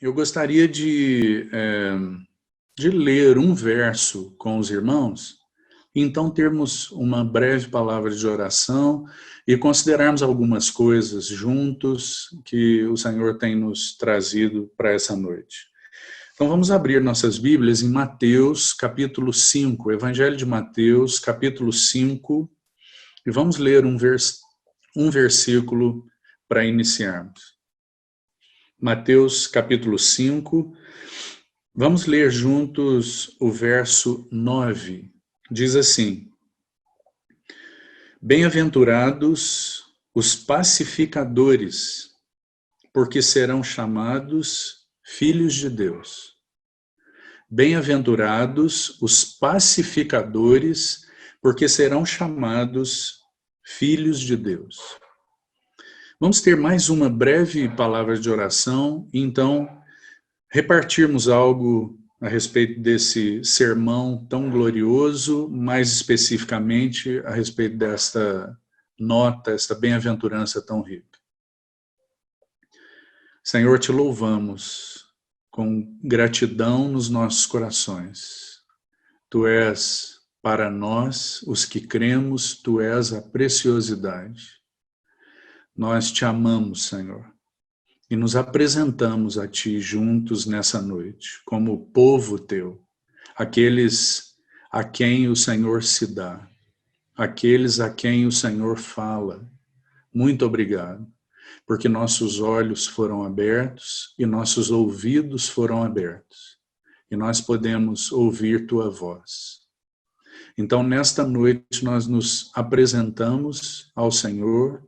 Eu gostaria de ler um verso com os irmãos, então termos uma breve palavra de oração e considerarmos algumas coisas juntos que o Senhor tem nos trazido para essa noite. Então vamos abrir nossas Bíblias em Mateus, capítulo 5, Evangelho de Mateus, capítulo 5, e vamos ler um versículo para iniciarmos. Mateus, capítulo 5, vamos ler juntos o verso 9. Diz assim: Bem-aventurados os pacificadores, porque serão chamados filhos de Deus. Bem-aventurados os pacificadores, porque serão chamados filhos de Deus. Vamos ter mais uma breve palavra de oração, e então repartirmos algo a respeito desse sermão tão glorioso, mais especificamente a respeito desta nota, esta bem-aventurança tão rica. Senhor, te louvamos com gratidão nos nossos corações. Tu és para nós, os que cremos, tu és a preciosidade. Nós te amamos, Senhor, e nos apresentamos a ti juntos nessa noite, como povo teu, aqueles a quem o Senhor se dá, aqueles a quem o Senhor fala. Muito obrigado, porque nossos olhos foram abertos e nossos ouvidos foram abertos, e nós podemos ouvir tua voz. Então, nesta noite, nós nos apresentamos ao Senhor,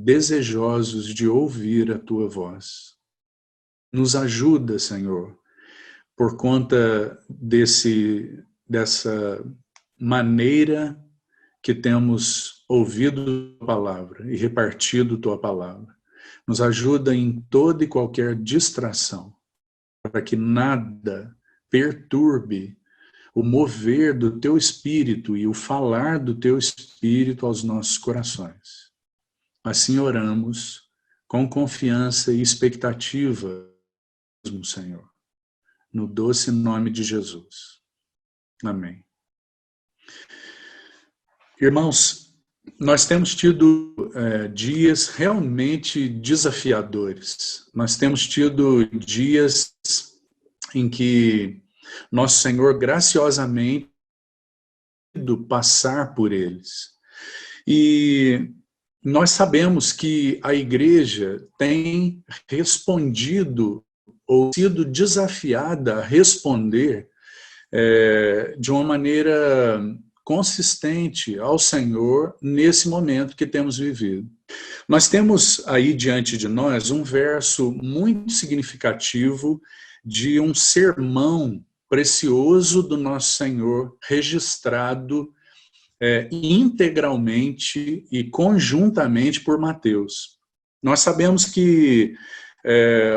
desejosos de ouvir a tua voz. Nos ajuda, Senhor, por conta dessa maneira que temos ouvido a palavra e repartido tua palavra. Nos ajuda em toda e qualquer distração, para que nada perturbe o mover do teu Espírito e o falar do teu Espírito aos nossos corações. Assim oramos com confiança e expectativa, Senhor, no doce nome de Jesus. Amém. Irmãos, nós temos tido dias realmente desafiadores. Nós temos tido dias em que nosso Senhor graciosamente passar por eles. E nós sabemos que a igreja tem respondido ou sido desafiada a responder de uma maneira consistente ao Senhor nesse momento que temos vivido. Nós temos aí diante de nós um verso muito significativo de um sermão precioso do nosso Senhor, registrado integralmente e conjuntamente por Mateus. Nós sabemos que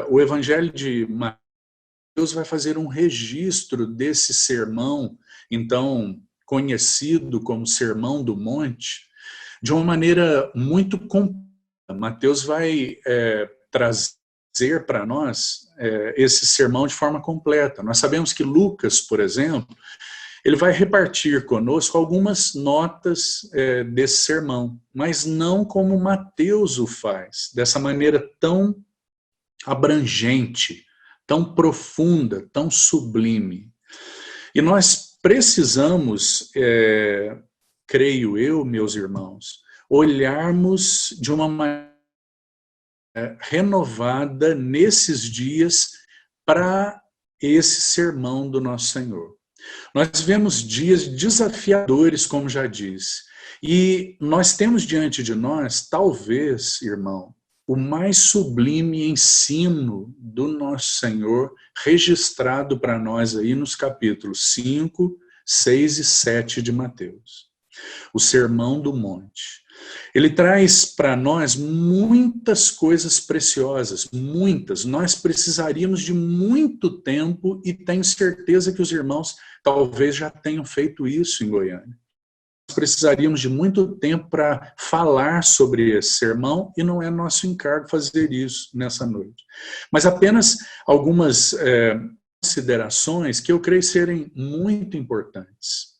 o Evangelho de Mateus vai fazer um registro desse sermão, então conhecido como Sermão do Monte, de uma maneira muito completa. Mateus vai trazer para nós esse sermão de forma completa. Nós sabemos que Lucas, por exemplo, ele vai repartir conosco algumas notas desse sermão, mas não como Mateus o faz, dessa maneira tão abrangente, tão profunda, tão sublime. E nós precisamos, creio eu, meus irmãos, olharmos de uma maneira renovada nesses dias para esse sermão do nosso Senhor. Nós vemos dias desafiadores, como já disse, e nós temos diante de nós, talvez, irmão, o mais sublime ensino do nosso Senhor registrado para nós aí nos capítulos 5, 6 e 7 de Mateus. O Sermão do Monte. Ele traz para nós muitas coisas preciosas, muitas. Nós precisaríamos de muito tempo e tenho certeza que os irmãos talvez já tenham feito isso em Goiânia. precisaríamos de muito tempo para falar sobre esse sermão e não é nosso encargo fazer isso nessa noite. Mas apenas algumas considerações que eu creio serem muito importantes.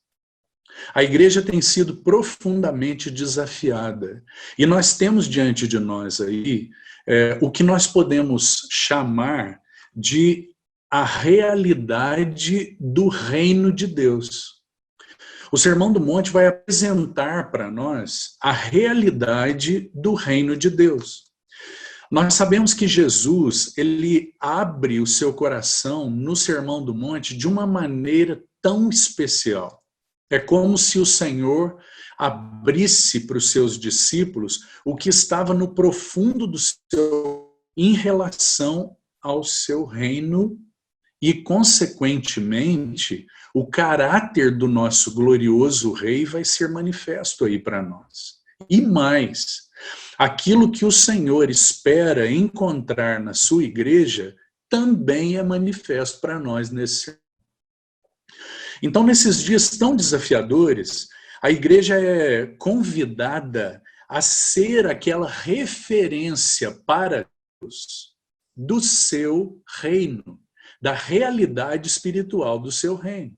A igreja tem sido profundamente desafiada e nós temos diante de nós aí o que nós podemos chamar de a realidade do reino de Deus. O Sermão do Monte vai apresentar para nós a realidade do reino de Deus. Nós sabemos que Jesus, ele abre o seu coração no Sermão do Monte de uma maneira tão especial. É como se o Senhor abrisse para os seus discípulos o que estava no profundo do seu em relação ao seu reino e, consequentemente, o caráter do nosso glorioso rei vai ser manifesto aí para nós. E mais, aquilo que o Senhor espera encontrar na sua igreja também é manifesto para nós nesse. Então, nesses dias tão desafiadores, a igreja é convidada a ser aquela referência para Deus do seu reino, da realidade espiritual do seu reino.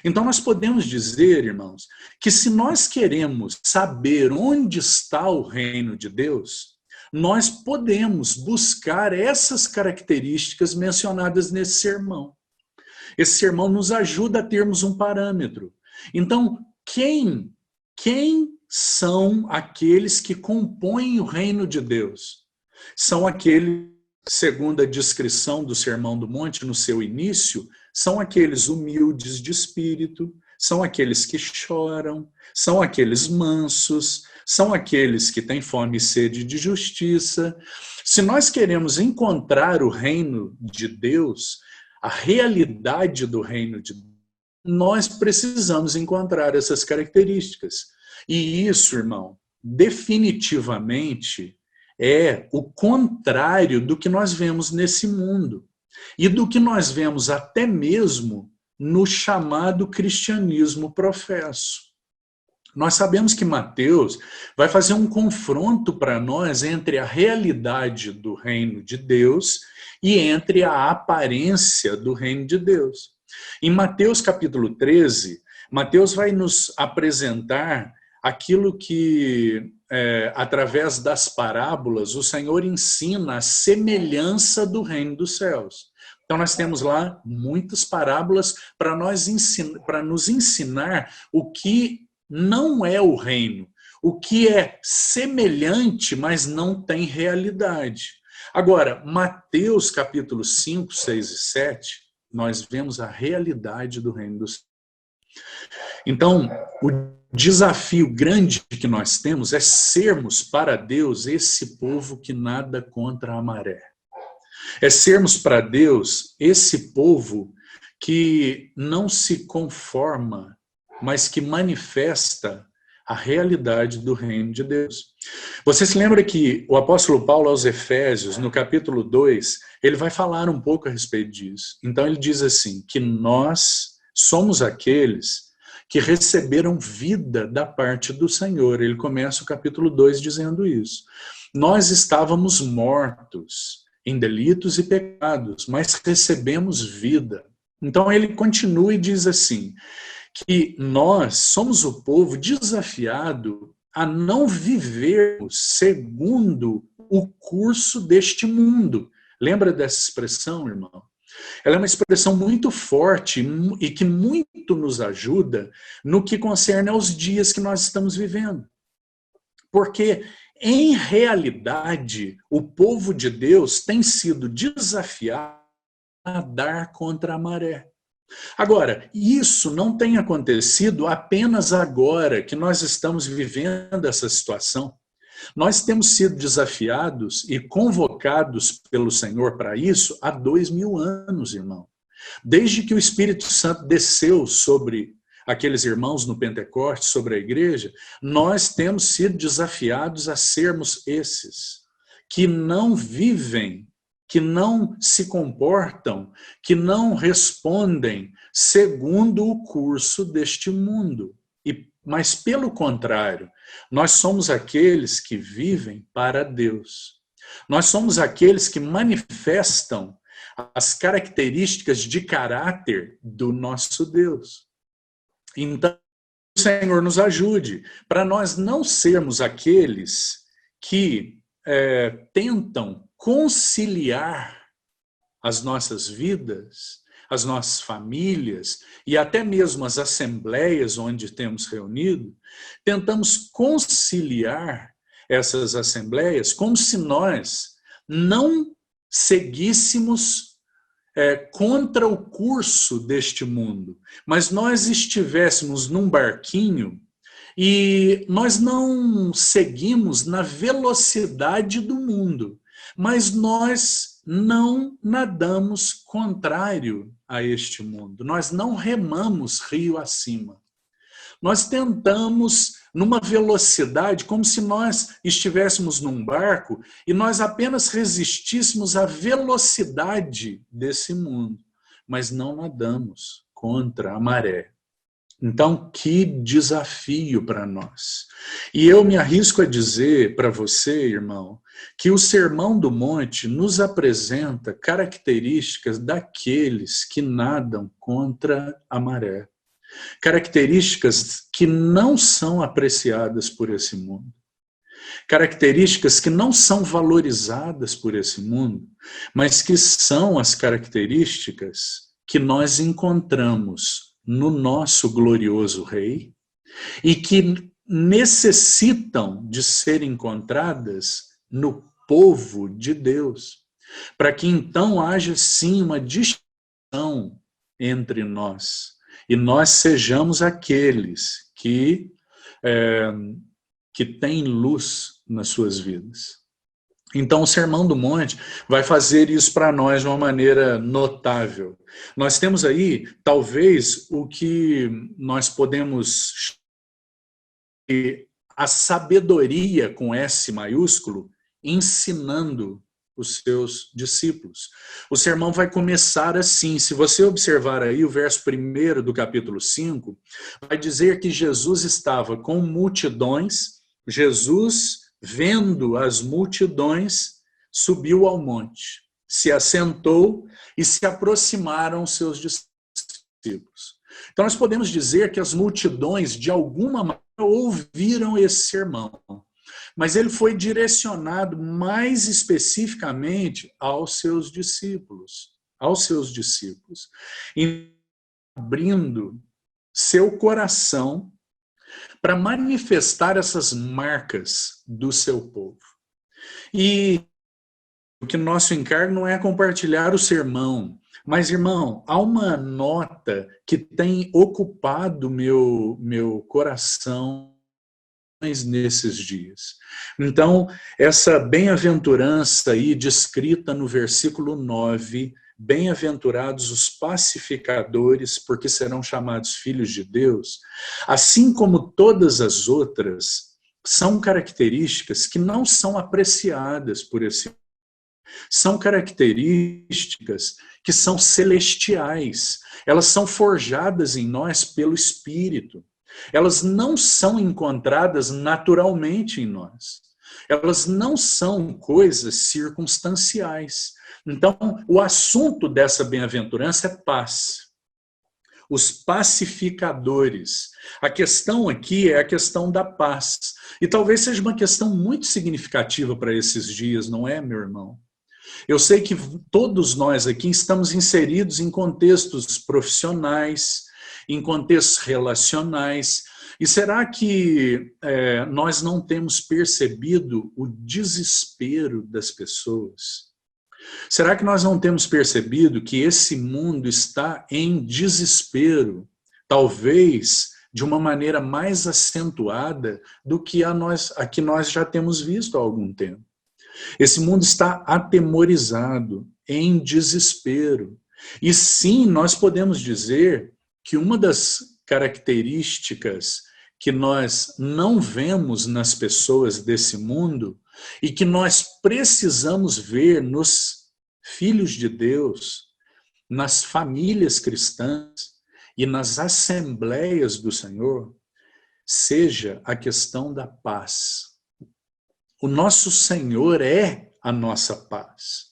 Então nós podemos dizer, irmãos, que se nós queremos saber onde está o reino de Deus, nós podemos buscar essas características mencionadas nesse sermão. Esse sermão nos ajuda a termos um parâmetro. Então, quem são aqueles que compõem o reino de Deus? São aqueles, segundo a descrição do Sermão do Monte no seu início, são aqueles humildes de espírito, são aqueles que choram, são aqueles mansos, são aqueles que têm fome e sede de justiça. Se nós queremos encontrar o reino de Deus, a realidade do reino de Deus, nós precisamos encontrar essas características. E isso, irmão, definitivamente é o contrário do que nós vemos nesse mundo e do que nós vemos até mesmo no chamado cristianismo professo. Nós sabemos que Mateus vai fazer um confronto para nós entre a realidade do reino de Deus e entre a aparência do reino de Deus. Em Mateus capítulo 13, Mateus vai nos apresentar aquilo que, através das parábolas, o Senhor ensina a semelhança do reino dos céus. Então nós temos lá muitas parábolas para nos ensinar o que não é o reino, o que é semelhante, mas não tem realidade. Agora, Mateus capítulo 5, 6 e 7, nós vemos a realidade do reino dos céus. Então, o desafio grande que nós temos é sermos para Deus esse povo que nada contra a maré. É sermos para Deus esse povo que não se conforma, mas que manifesta a realidade do reino de Deus. Você se lembra que o apóstolo Paulo aos Efésios, no capítulo 2, ele vai falar um pouco a respeito disso. Então ele diz assim, que nós somos aqueles que receberam vida da parte do Senhor. Ele começa o capítulo 2 dizendo isso. Nós estávamos mortos em delitos e pecados, mas recebemos vida. Então ele continua e diz assim, que nós somos o povo desafiado a não vivermos segundo o curso deste mundo. Lembra dessa expressão, irmão? Ela é uma expressão muito forte e que muito nos ajuda no que concerne aos dias que nós estamos vivendo. Porque, em realidade, o povo de Deus tem sido desafiado a dar contra a maré. Agora, isso não tem acontecido apenas agora que nós estamos vivendo essa situação. Nós temos sido desafiados e convocados pelo Senhor para isso há 2000 anos, irmão. Desde que o Espírito Santo desceu sobre aqueles irmãos no Pentecostes, sobre a igreja, nós temos sido desafiados a sermos esses que não vivem, que não se comportam, que não respondem segundo o curso deste mundo. E mas pelo contrário, nós somos aqueles que vivem para Deus. Nós somos aqueles que manifestam as características de caráter do nosso Deus. Então, o Senhor nos ajude para nós não sermos aqueles que tentam conciliar as nossas vidas, as nossas famílias e até mesmo as assembleias onde temos reunido, tentamos conciliar essas assembleias como se nós não seguíssemos contra o curso deste mundo, mas nós estivéssemos num barquinho e nós não seguimos na velocidade do mundo, mas nós não nadamos contrário a este mundo, nós não remamos rio acima. Nós tentamos numa velocidade como se nós estivéssemos num barco e nós apenas resistíssemos à velocidade desse mundo, mas não nadamos contra a maré. Então, que desafio para nós. E eu me arrisco a dizer para você, irmão, que o Sermão do Monte nos apresenta características daqueles que nadam contra a maré. Características que não são apreciadas por esse mundo. Características que não são valorizadas por esse mundo, mas que são as características que nós encontramos no nosso glorioso Rei e que necessitam de ser encontradas no povo de Deus, para que então haja sim uma distinção entre nós e nós sejamos aqueles que têm luz nas suas vidas. Então, o Sermão do Monte vai fazer isso para nós de uma maneira notável. Nós temos aí, talvez, o que nós podemos chamar a sabedoria com S maiúsculo, ensinando os seus discípulos. O sermão vai começar assim. Se você observar aí o verso 1 do capítulo 5, vai dizer que Jesus estava com multidões. Jesus, vendo as multidões, subiu ao monte, se assentou e se aproximaram seus discípulos. Então nós podemos dizer que as multidões, de alguma maneira, ouviram esse sermão. Mas ele foi direcionado mais especificamente aos seus discípulos. E abrindo seu coração para manifestar essas marcas do seu povo. E o que nosso encargo não é compartilhar o sermão, mas, irmão, há uma nota que tem ocupado meu coração nesses dias. Então, essa bem-aventurança aí descrita no versículo 9, bem-aventurados os pacificadores, porque serão chamados filhos de Deus, assim como todas as outras, são características que não são apreciadas por esse mundo. São características que são celestiais, elas são forjadas em nós pelo Espírito. Elas não são encontradas naturalmente em nós. Elas não são coisas circunstanciais. Então, o assunto dessa bem-aventurança é paz. Os pacificadores. A questão aqui é a questão da paz. E talvez seja uma questão muito significativa para esses dias, não é, meu irmão? Eu sei que todos nós aqui estamos inseridos em contextos profissionais, em contextos relacionais. E será que nós não temos percebido o desespero das pessoas? Será que nós não temos percebido que esse mundo está em desespero, talvez de uma maneira mais acentuada do que a que nós já temos visto há algum tempo? Esse mundo está atemorizado, em desespero. E sim, nós podemos dizer que uma das características que nós não vemos nas pessoas desse mundo e que nós precisamos ver nos filhos de Deus, nas famílias cristãs e nas assembleias do Senhor, seja a questão da paz. O nosso Senhor é a nossa paz.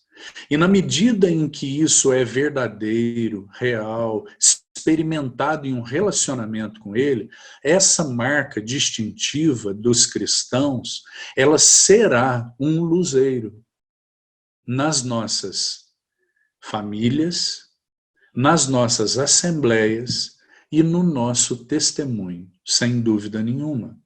E na medida em que isso é verdadeiro, real, experimentado em um relacionamento com Ele, essa marca distintiva dos cristãos, ela será um luzeiro nas nossas famílias, nas nossas assembleias e no nosso testemunho, sem dúvida nenhuma.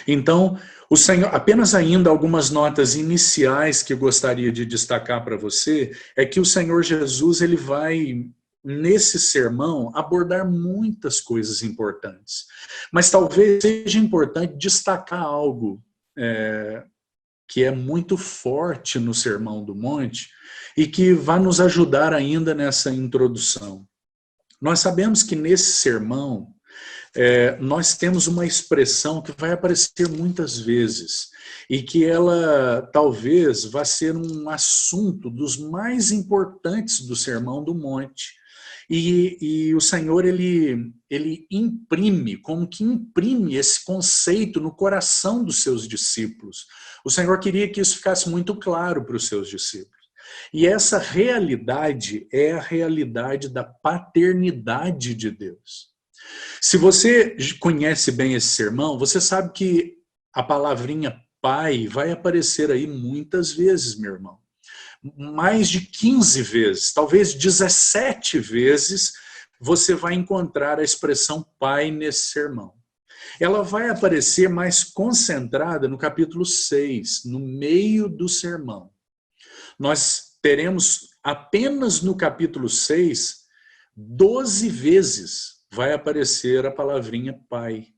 Então, o Senhor, apenas ainda algumas notas iniciais que eu gostaria de destacar para você, é que o Senhor Jesus, ele vai, nesse sermão, abordar muitas coisas importantes. Mas talvez seja importante destacar algo que é muito forte no Sermão do Monte e que vai nos ajudar ainda nessa introdução. Nós sabemos que nesse sermão, nós temos uma expressão que vai aparecer muitas vezes e que ela talvez vá ser um assunto dos mais importantes do Sermão do Monte. E o Senhor, ele imprime, como que imprime esse conceito no coração dos seus discípulos. O Senhor queria que isso ficasse muito claro para os seus discípulos. E essa realidade é a realidade da paternidade de Deus. Se você conhece bem esse sermão, você sabe que a palavrinha pai vai aparecer aí muitas vezes, meu irmão. Mais de 15 vezes, talvez 17 vezes, você vai encontrar a expressão pai nesse sermão. Ela vai aparecer mais concentrada no capítulo 6, no meio do sermão. Nós teremos apenas no capítulo 6, 12 vezes vai aparecer a palavrinha pai.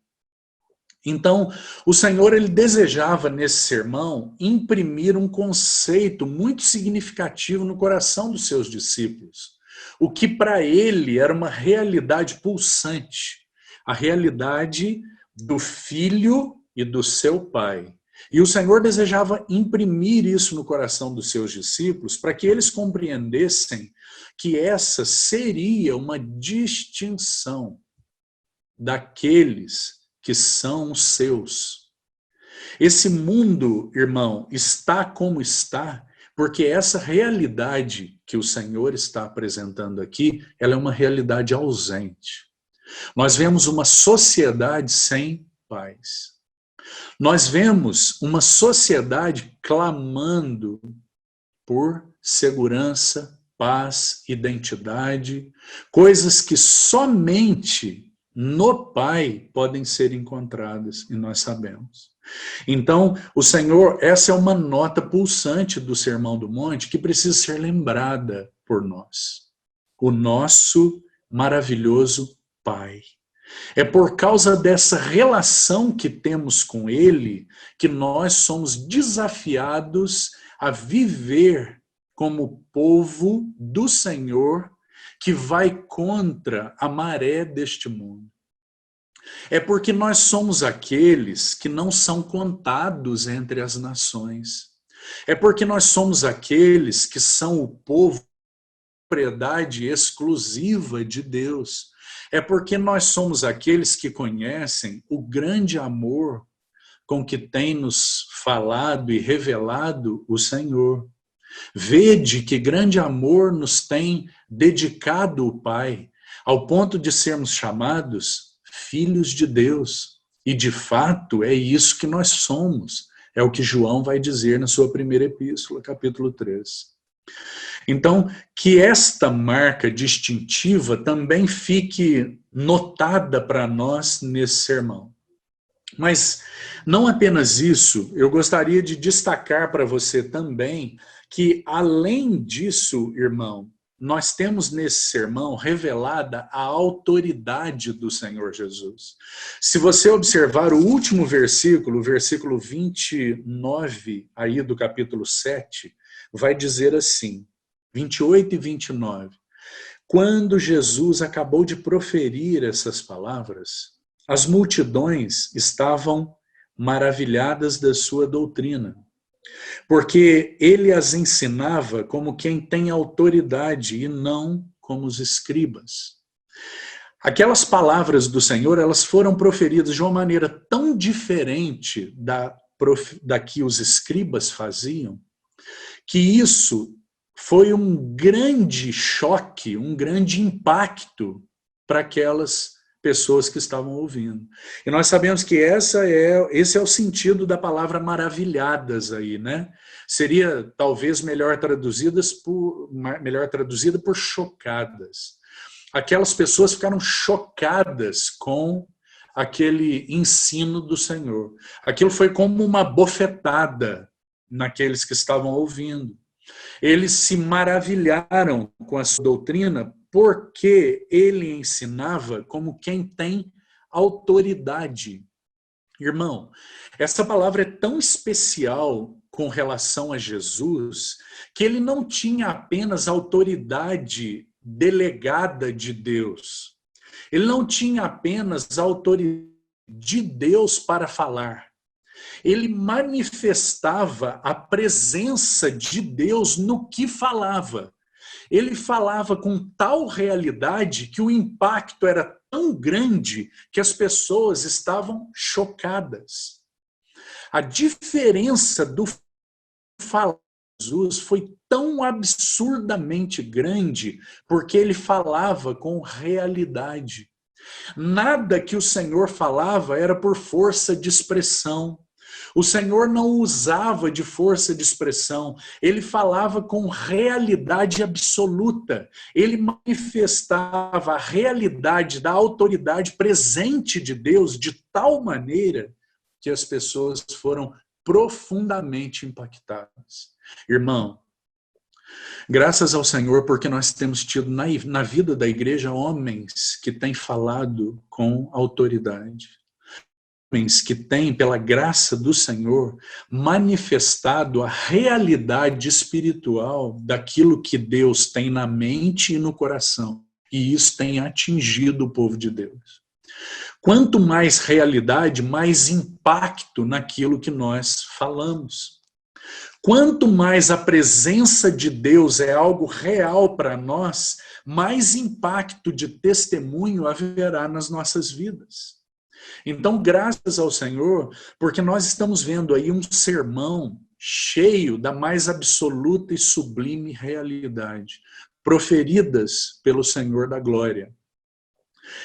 Então, o Senhor, ele desejava nesse sermão imprimir um conceito muito significativo no coração dos seus discípulos, o que para ele era uma realidade pulsante, a realidade do filho e do seu pai. E o Senhor desejava imprimir isso no coração dos seus discípulos para que eles compreendessem que essa seria uma distinção daqueles que são os seus. Esse mundo, irmão, está como está, porque essa realidade que o Senhor está apresentando aqui, ela é uma realidade ausente. Nós vemos uma sociedade sem paz. Nós vemos uma sociedade clamando por segurança, paz, identidade, coisas que somente no Pai podem ser encontradas, e nós sabemos. Então, o Senhor, essa é uma nota pulsante do Sermão do Monte que precisa ser lembrada por nós. O nosso maravilhoso Pai. É por causa dessa relação que temos com Ele que nós somos desafiados a viver como povo do Senhor que vai contra a maré deste mundo. É porque nós somos aqueles que não são contados entre as nações. É porque nós somos aqueles que são o povo, propriedade exclusiva de Deus. É porque nós somos aqueles que conhecem o grande amor com que tem nos falado e revelado o Senhor. Vede que grande amor nos tem dedicado o Pai, ao ponto de sermos chamados filhos de Deus. E de fato é isso que nós somos. É o que João vai dizer na sua primeira epístola, capítulo 3. Então, que esta marca distintiva também fique notada para nós nesse sermão. Mas não apenas isso, eu gostaria de destacar para você também que, além disso, irmão, nós temos nesse sermão revelada a autoridade do Senhor Jesus. Se você observar o último versículo, o versículo 29 aí do capítulo 7, vai dizer assim, 28 e 29. Quando Jesus acabou de proferir essas palavras, as multidões estavam maravilhadas da sua doutrina, porque ele as ensinava como quem tem autoridade e não como os escribas. Aquelas palavras do Senhor, elas foram proferidas de uma maneira tão diferente da que os escribas faziam, que isso foi um grande choque, um grande impacto para aquelas pessoas que estavam ouvindo. E nós sabemos que esse é o sentido da palavra maravilhadas aí, né? Seria talvez melhor traduzida por chocadas. Aquelas pessoas ficaram chocadas com aquele ensino do Senhor. Aquilo foi como uma bofetada naqueles que estavam ouvindo. Eles se maravilharam com a sua doutrina porque ele ensinava como quem tem autoridade. Irmão, essa palavra é tão especial com relação a Jesus que ele não tinha apenas autoridade delegada de Deus. Ele não tinha apenas autoridade de Deus para falar. Ele manifestava a presença de Deus no que falava. Ele falava com tal realidade que o impacto era tão grande que as pessoas estavam chocadas. A diferença do falar de Jesus foi tão absurdamente grande porque ele falava com realidade. Nada que o Senhor falava era por força de expressão. O Senhor não usava de força de expressão, ele falava com realidade absoluta. Ele manifestava a realidade da autoridade presente de Deus de tal maneira que as pessoas foram profundamente impactadas. Irmão, graças ao Senhor, porque nós temos tido na vida da igreja homens que têm falado com autoridade. Homens que têm, pela graça do Senhor, manifestado a realidade espiritual daquilo que Deus tem na mente e no coração. E isso tem atingido o povo de Deus. Quanto mais realidade, mais impacto naquilo que nós falamos. Quanto mais a presença de Deus é algo real para nós, mais impacto de testemunho haverá nas nossas vidas. Então, graças ao Senhor, porque nós estamos vendo aí um sermão cheio da mais absoluta e sublime realidade, proferidas pelo Senhor da glória.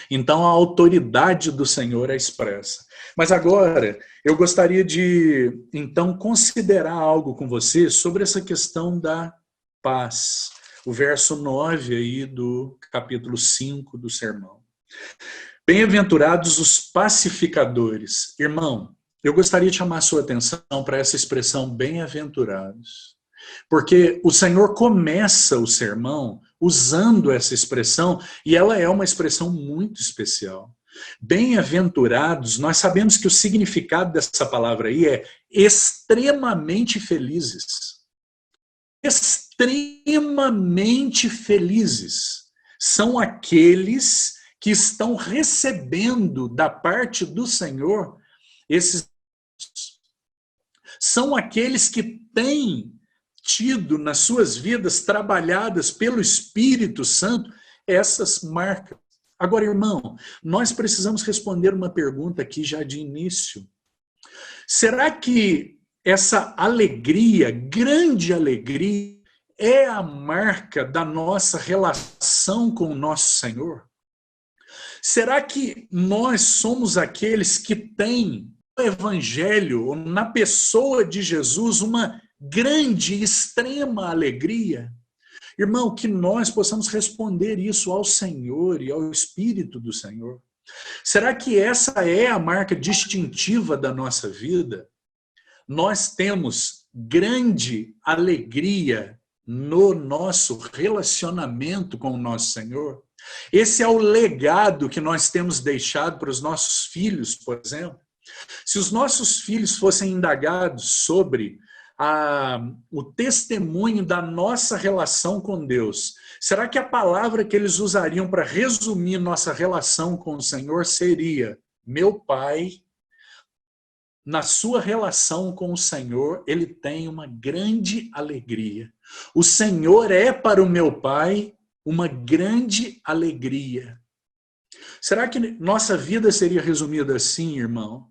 Então, a autoridade do Senhor é expressa. Mas agora, eu gostaria de, então, considerar algo com você sobre essa questão da paz. O verso 9 aí do capítulo 5 do sermão. Bem-aventurados os pacificadores. Irmão, eu gostaria de chamar a sua atenção para essa expressão bem-aventurados. Porque o Senhor começa o sermão usando essa expressão e ela é uma expressão muito especial. Bem-aventurados, nós sabemos que o significado dessa palavra aí é extremamente felizes. Extremamente felizes. São aqueles que estão recebendo da parte do Senhor esses. São aqueles que têm tido nas suas vidas trabalhadas pelo Espírito Santo essas marcas. Agora, irmão, nós precisamos responder uma pergunta aqui já de início. Será que essa alegria, grande alegria, é a marca da nossa relação com o nosso Senhor? Será que nós somos aqueles que têm no Evangelho, ou na pessoa de Jesus, uma grande e extrema alegria? Irmão, que nós possamos responder isso ao Senhor e ao Espírito do Senhor. Será que essa é a marca distintiva da nossa vida? Nós temos grande alegria no nosso relacionamento com o nosso Senhor? Esse é o legado que nós temos deixado para os nossos filhos, por exemplo. Se os nossos filhos fossem indagados sobre o testemunho da nossa relação com Deus, será que a palavra que eles usariam para resumir nossa relação com o Senhor seria: meu pai, na sua relação com o Senhor, ele tem uma grande alegria. O Senhor é para o meu pai uma grande alegria. Será que nossa vida seria resumida assim, irmão?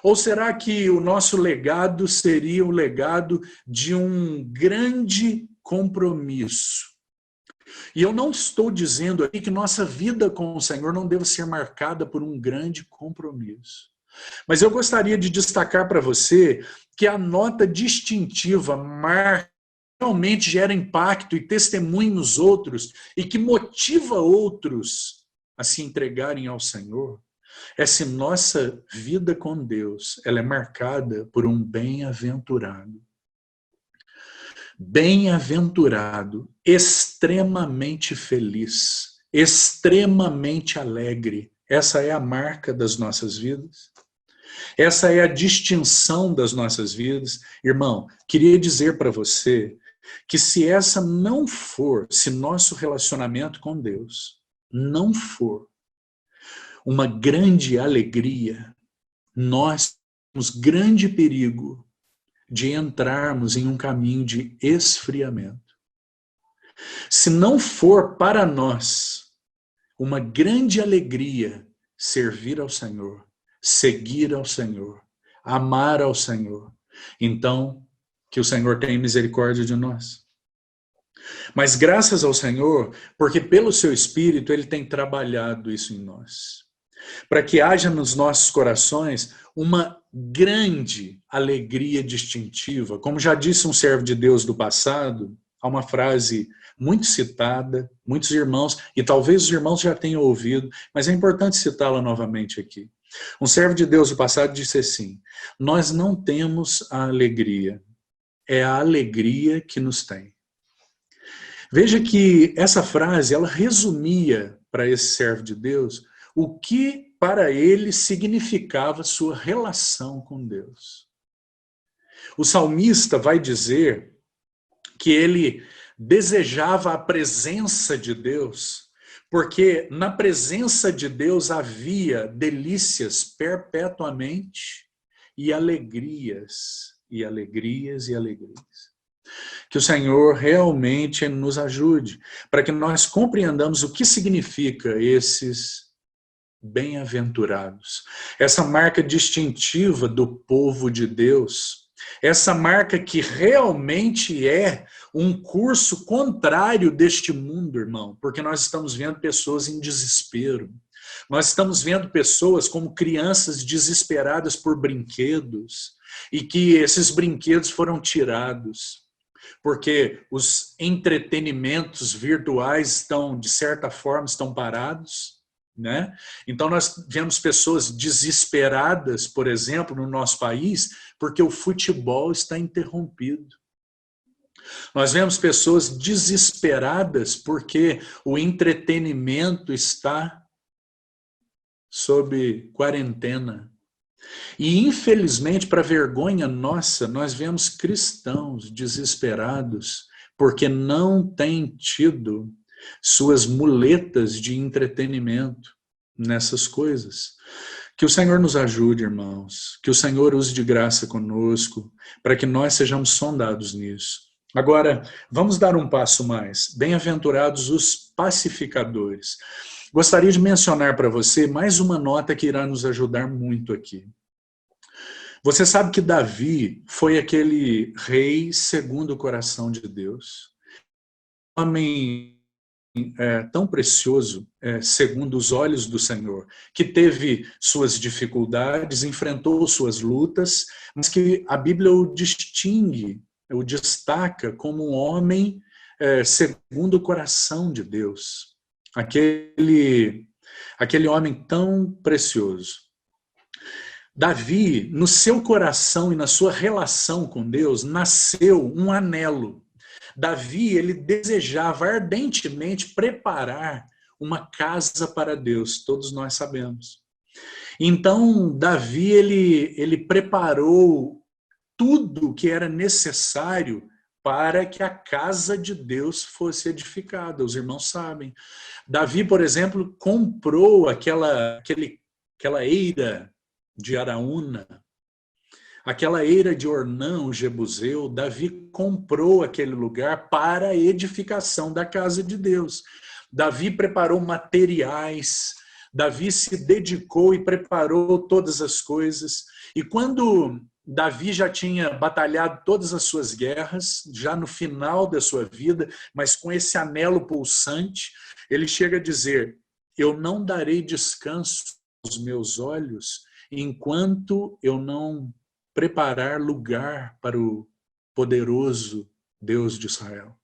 Ou será que o nosso legado seria o legado de um grande compromisso? E eu não estou dizendo aqui que nossa vida com o Senhor não deva ser marcada por um grande compromisso. Mas eu gostaria de destacar para você que a nota distintiva marca realmente gera impacto e testemunho nos outros e que motiva outros a se entregarem ao Senhor, é se nossa vida com Deus ela é marcada por um bem-aventurado. Bem-aventurado, extremamente feliz, extremamente alegre. Essa é a marca das nossas vidas. Essa é a distinção das nossas vidas. Irmão, queria dizer para você que se essa não for, se nosso relacionamento com Deus não for uma grande alegria, nós temos grande perigo de entrarmos em um caminho de esfriamento. Se não for para nós uma grande alegria servir ao Senhor, seguir ao Senhor, amar ao Senhor, então que o Senhor tenha misericórdia de nós. Mas graças ao Senhor, porque pelo seu Espírito Ele tem trabalhado isso em nós. Para que haja nos nossos corações uma grande alegria distintiva. Como já disse um servo de Deus do passado, há uma frase muito citada, muitos irmãos, e talvez os irmãos já tenham ouvido, mas é importante citá-la novamente aqui. Um servo de Deus do passado disse assim: nós não temos a alegria, é a alegria que nos tem. Veja que essa frase, ela resumia para esse servo de Deus o que para ele significava sua relação com Deus. O salmista vai dizer que ele desejava a presença de Deus, porque na presença de Deus havia delícias perpetuamente e alegrias, e alegrias, e alegrias. Que o Senhor realmente nos ajude, para que nós compreendamos o que significa esses bem-aventurados. Essa marca distintiva do povo de Deus, essa marca que realmente é um curso contrário deste mundo, irmão, porque nós estamos vendo pessoas em desespero. Nós estamos vendo pessoas como crianças desesperadas por brinquedos e que esses brinquedos foram tirados porque os entretenimentos virtuais estão, de certa forma, estão parados, né? Então nós vemos pessoas desesperadas, por exemplo, no nosso país, porque o futebol está interrompido. Nós vemos pessoas desesperadas porque o entretenimento está sob quarentena. E infelizmente, para vergonha nossa, nós vemos cristãos desesperados porque não têm tido suas muletas de entretenimento nessas coisas. Que o Senhor nos ajude, irmãos, que o Senhor use de graça conosco, para que nós sejamos sondados nisso. Agora, vamos dar um passo mais. Bem-aventurados os pacificadores. Gostaria de mencionar para você mais uma nota que irá nos ajudar muito aqui. Você sabe que Davi foi aquele rei segundo o coração de Deus. Um homem tão precioso, segundo os olhos do Senhor, que teve suas dificuldades, enfrentou suas lutas, mas que a Bíblia o distingue, o destaca como um homem segundo o coração de Deus. Aquele homem tão precioso. Davi, no seu coração e na sua relação com Deus, nasceu um anelo. Davi, ele desejava ardentemente preparar uma casa para Deus, todos nós sabemos. Então, Davi, ele preparou tudo que era necessário para que a casa de Deus fosse edificada. Os irmãos sabem. Davi, por exemplo, comprou aquela eira de Araúna, aquela eira de Ornã, o Jebuseu. Davi comprou aquele lugar para a edificação da casa de Deus. Davi preparou materiais, Davi se dedicou e preparou todas as coisas. E quando Davi já tinha batalhado todas as suas guerras, já no final da sua vida, mas com esse anelo pulsante, ele chega a dizer: eu não darei descanso aos meus olhos enquanto eu não preparar lugar para o poderoso Deus de Israel.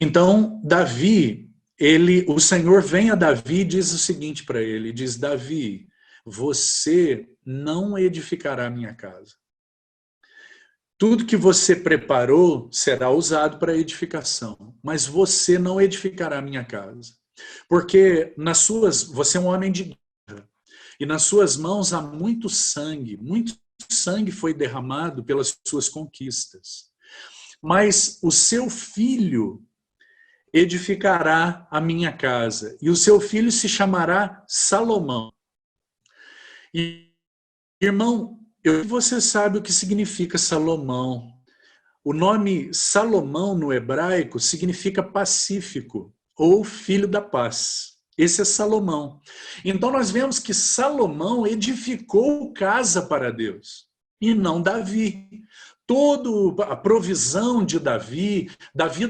Então, Davi, o Senhor vem a Davi e diz o seguinte para ele, diz: Davi, você não edificará a minha casa. Tudo que você preparou será usado para edificação, mas você não edificará a minha casa. Porque você é um homem de guerra, e nas suas mãos há muito sangue foi derramado pelas suas conquistas. Mas o seu filho edificará a minha casa, e o seu filho se Salomão. E, irmão, você sabe o que significa Salomão. O nome Salomão no hebraico significa pacífico, ou filho da paz. Esse é Salomão. Então nós vemos que Salomão edificou casa para Deus, e não Davi. Toda a provisão de Davi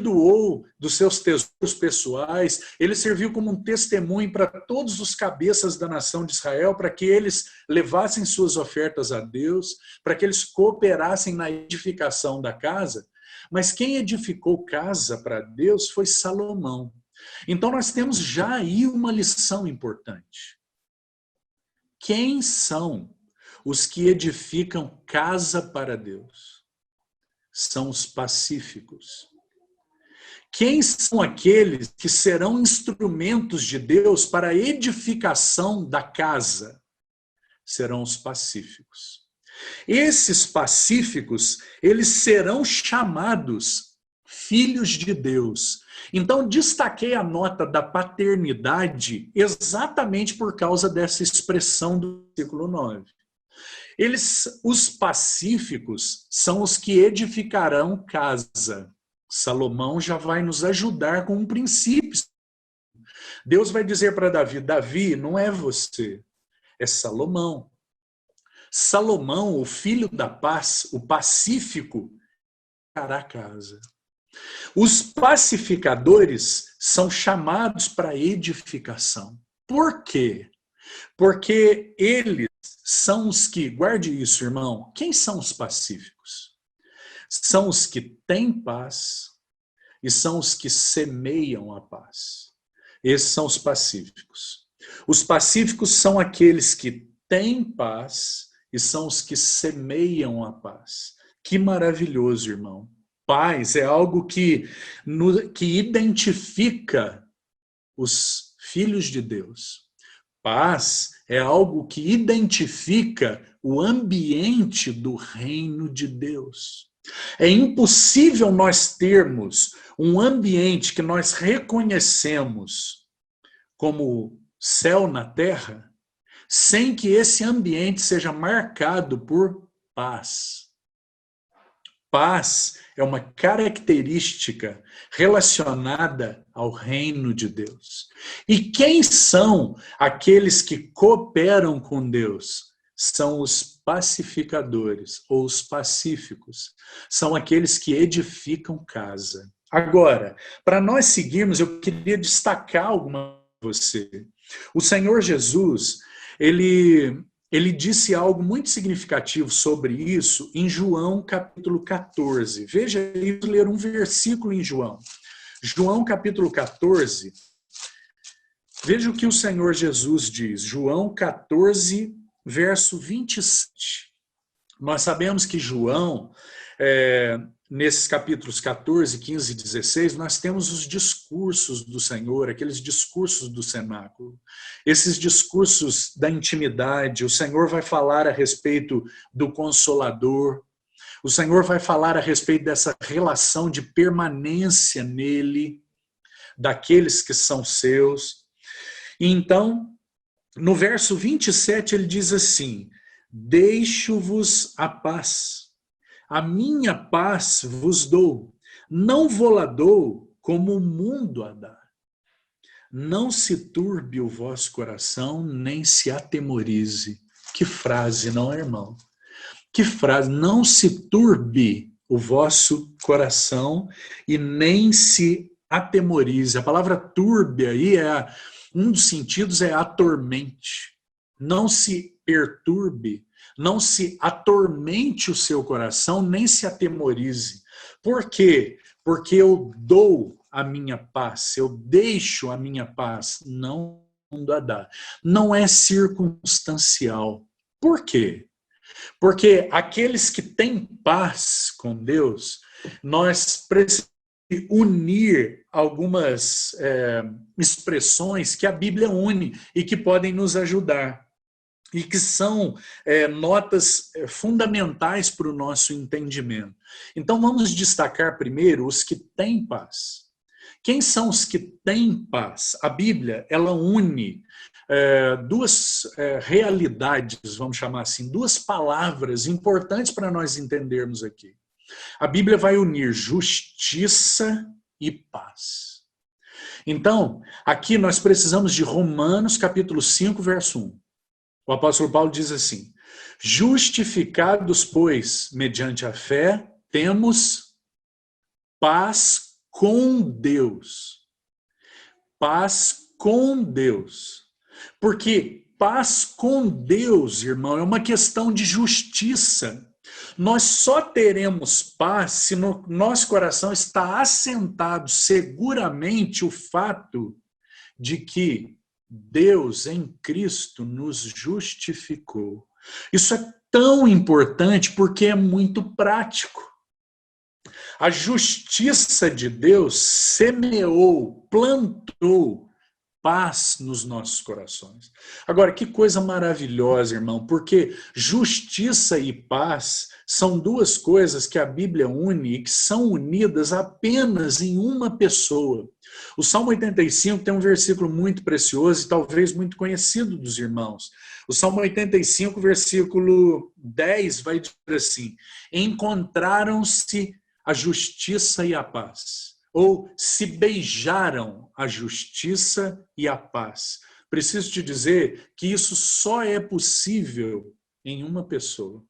doou dos seus tesouros pessoais, ele serviu como um testemunho para todos os cabeças da nação de Israel, para que eles levassem suas ofertas a Deus, para que eles cooperassem na edificação da casa. Mas quem edificou casa para Deus foi Salomão. Então nós temos já aí uma lição importante. Quem são os que edificam casa para Deus? São os pacíficos. Quem são aqueles que serão instrumentos de Deus para a edificação da casa? Serão os pacíficos. Esses pacíficos, eles serão chamados filhos de Deus. Então, destaquei a nota da paternidade exatamente por causa dessa expressão do versículo 9. Os pacíficos são os que edificarão casa. Salomão já vai nos ajudar com um princípio. Deus vai dizer para Davi: Davi, não é você, é Salomão. Salomão, o filho da paz, o pacífico, edificará casa. Os pacificadores são chamados para edificação. Por quê? Porque eles são os que, guarde isso, irmão, quem são os pacíficos? São os que têm paz e são os que semeiam a paz. Esses são os pacíficos. Os pacíficos são aqueles que têm paz e são os que semeiam a paz. Que maravilhoso, irmão. Paz é algo que identifica os filhos de Deus. Paz é algo que identifica o ambiente do reino de Deus. É impossível nós termos um ambiente que nós reconhecemos como céu na terra, sem que esse ambiente seja marcado por paz. Paz é uma característica relacionada ao reino de Deus. E quem são aqueles que cooperam com Deus? São os pacificadores, ou os pacíficos. São aqueles que edificam casa. Agora, para nós seguirmos, eu queria destacar alguma coisa para você. O Senhor Jesus, ele disse algo muito significativo sobre isso em João capítulo 14. Veja aí, vou ler um versículo em João. João capítulo 14. Veja o que o Senhor Jesus diz. João 14, verso 27. Nós sabemos que João, nesses capítulos 14, 15 e 16, nós temos os discursos do Senhor, aqueles discursos do cenáculo. Esses discursos da intimidade, o Senhor vai falar a respeito do Consolador, o Senhor vai falar a respeito dessa relação de permanência nele, daqueles que são seus. E então, no verso 27, ele diz assim: deixo-vos a paz. A minha paz vos dou, não vou-la dou como o mundo a dá. não se turbe o vosso coração, nem se atemorize. Que frase, não é, irmão? Que frase, não se turbe o vosso coração e nem se atemorize. A palavra turbe aí um dos sentidos é atormente. Não se perturbe, não se atormente o seu coração, nem se atemorize. Por quê? Porque eu dou a minha paz, eu deixo a minha paz, não a dar. Não é circunstancial. Por quê? Porque aqueles que têm paz com Deus, nós precisamos unir algumas expressões que a Bíblia une e que podem nos ajudar. E que são notas fundamentais para o nosso entendimento. Então vamos destacar primeiro os que têm paz. Quem são os que têm paz? A Bíblia, ela une duas realidades, vamos chamar assim, duas palavras importantes para nós entendermos aqui. A Bíblia vai unir justiça e paz. Então, aqui nós precisamos de Romanos capítulo 5, verso 1. O apóstolo Paulo diz assim: justificados, pois, mediante a fé, temos paz com Deus. Paz com Deus. Porque paz com Deus, irmão, é uma questão de justiça. Nós só teremos paz se no nosso coração está assentado seguramente o fato de que Deus em Cristo nos justificou. Isso é tão importante porque é muito prático. A justiça de Deus semeou, plantou paz nos nossos corações. Agora, que coisa maravilhosa, irmão, porque justiça e paz são duas coisas que a Bíblia une e que são unidas apenas em uma pessoa. O Salmo 85 tem um versículo muito precioso e talvez muito conhecido dos irmãos. O Salmo 85, versículo 10, vai dizer assim: encontraram-se a justiça e a paz. Ou se beijaram a justiça e a paz. Preciso te dizer que isso só é possível em uma pessoa.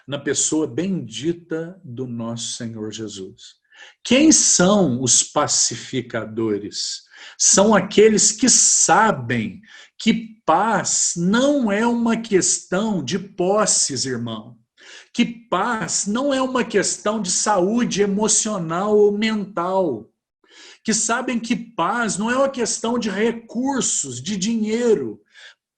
Na pessoa bendita do nosso Senhor Jesus. Quem são os pacificadores? São aqueles que sabem que paz não é uma questão de posses, irmão. Que paz não é uma questão de saúde emocional ou mental. Que sabem que paz não é uma questão de recursos, de dinheiro.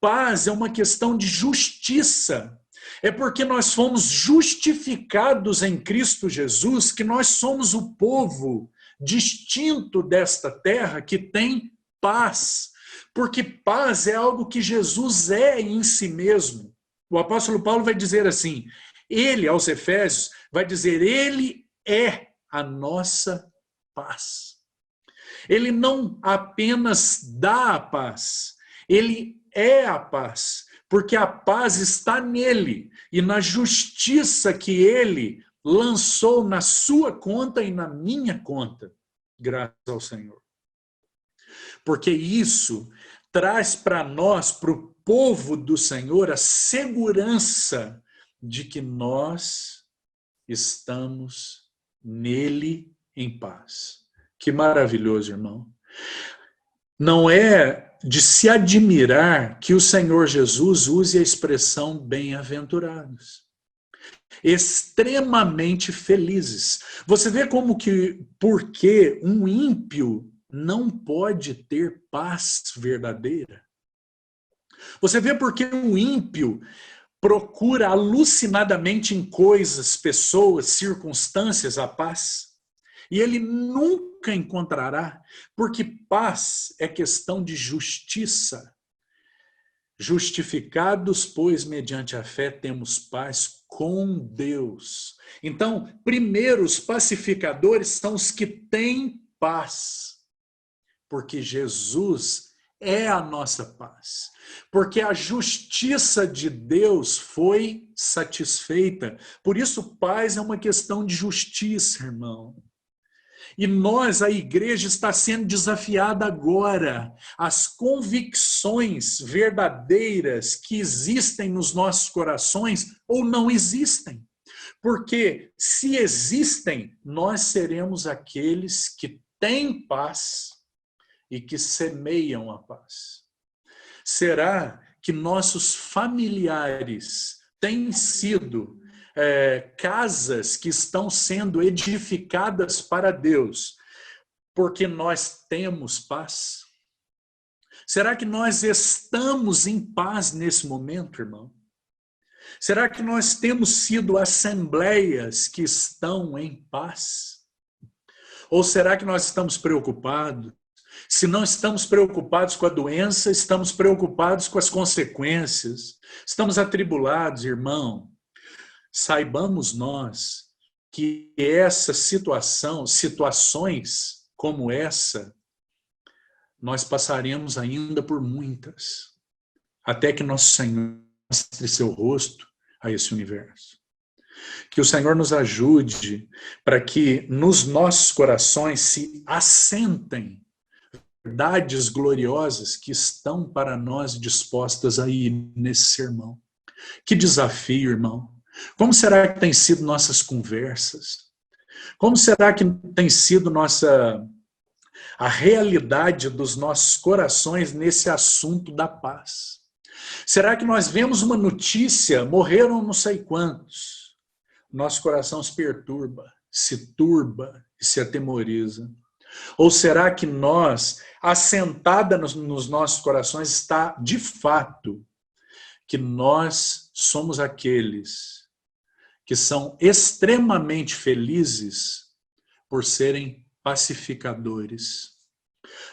Paz é uma questão de justiça. É porque nós fomos justificados em Cristo Jesus que nós somos o povo distinto desta terra que tem paz. Porque paz é algo que Jesus é em si mesmo. O apóstolo Paulo vai dizer assim, ele, aos Efésios, vai dizer, ele é a nossa paz. Ele não apenas dá a paz, ele é a paz, porque a paz está nele e na justiça que ele lançou na sua conta e na minha conta, graças ao Senhor. Porque isso traz para nós, para o povo do Senhor, a segurança de que nós estamos nele em paz. Que maravilhoso, irmão. Não é de se admirar que o Senhor Jesus use a expressão bem-aventurados. Extremamente felizes. Você vê como que, porque um ímpio não pode ter paz verdadeira. Você vê porque o ímpio procura alucinadamente em coisas, pessoas, circunstâncias a paz. E ele nunca encontrará, porque paz é questão de justiça. Justificados, pois, mediante a fé, temos paz com Deus. Então, primeiro, os pacificadores são os que têm paz, porque Jesus é a nossa paz. Porque a justiça de Deus foi satisfeita. Por isso, paz é uma questão de justiça, irmão. E nós, a igreja, está sendo desafiada agora. As convicções verdadeiras que existem nos nossos corações ou não existem. Porque se existem, nós seremos aqueles que têm paz e que semeiam a paz. Será que nossos familiares têm sido casas que estão sendo edificadas para Deus porque nós temos paz? Será que nós estamos em paz nesse momento, irmão? Será que nós temos sido assembleias que estão em paz? Ou será que nós estamos preocupados? Se não estamos preocupados com a doença, estamos preocupados com as consequências. Estamos atribulados, irmão. Saibamos nós que essa situações como essa, nós passaremos ainda por muitas, até que nosso Senhor mostre seu rosto a esse universo. Que o Senhor nos ajude para que nos nossos corações se assentem verdades gloriosas que estão para nós dispostas aí nesse sermão. Que desafio, irmão. Como será que tem sido nossas conversas? Como será que tem sido a realidade dos nossos corações nesse assunto da paz? Será que nós vemos uma notícia, morreram não sei quantos? Nosso coração se perturba, se turba e se atemoriza. Ou será que nós, assentada nos nossos corações, está de fato que nós somos aqueles que são extremamente felizes por serem pacificadores?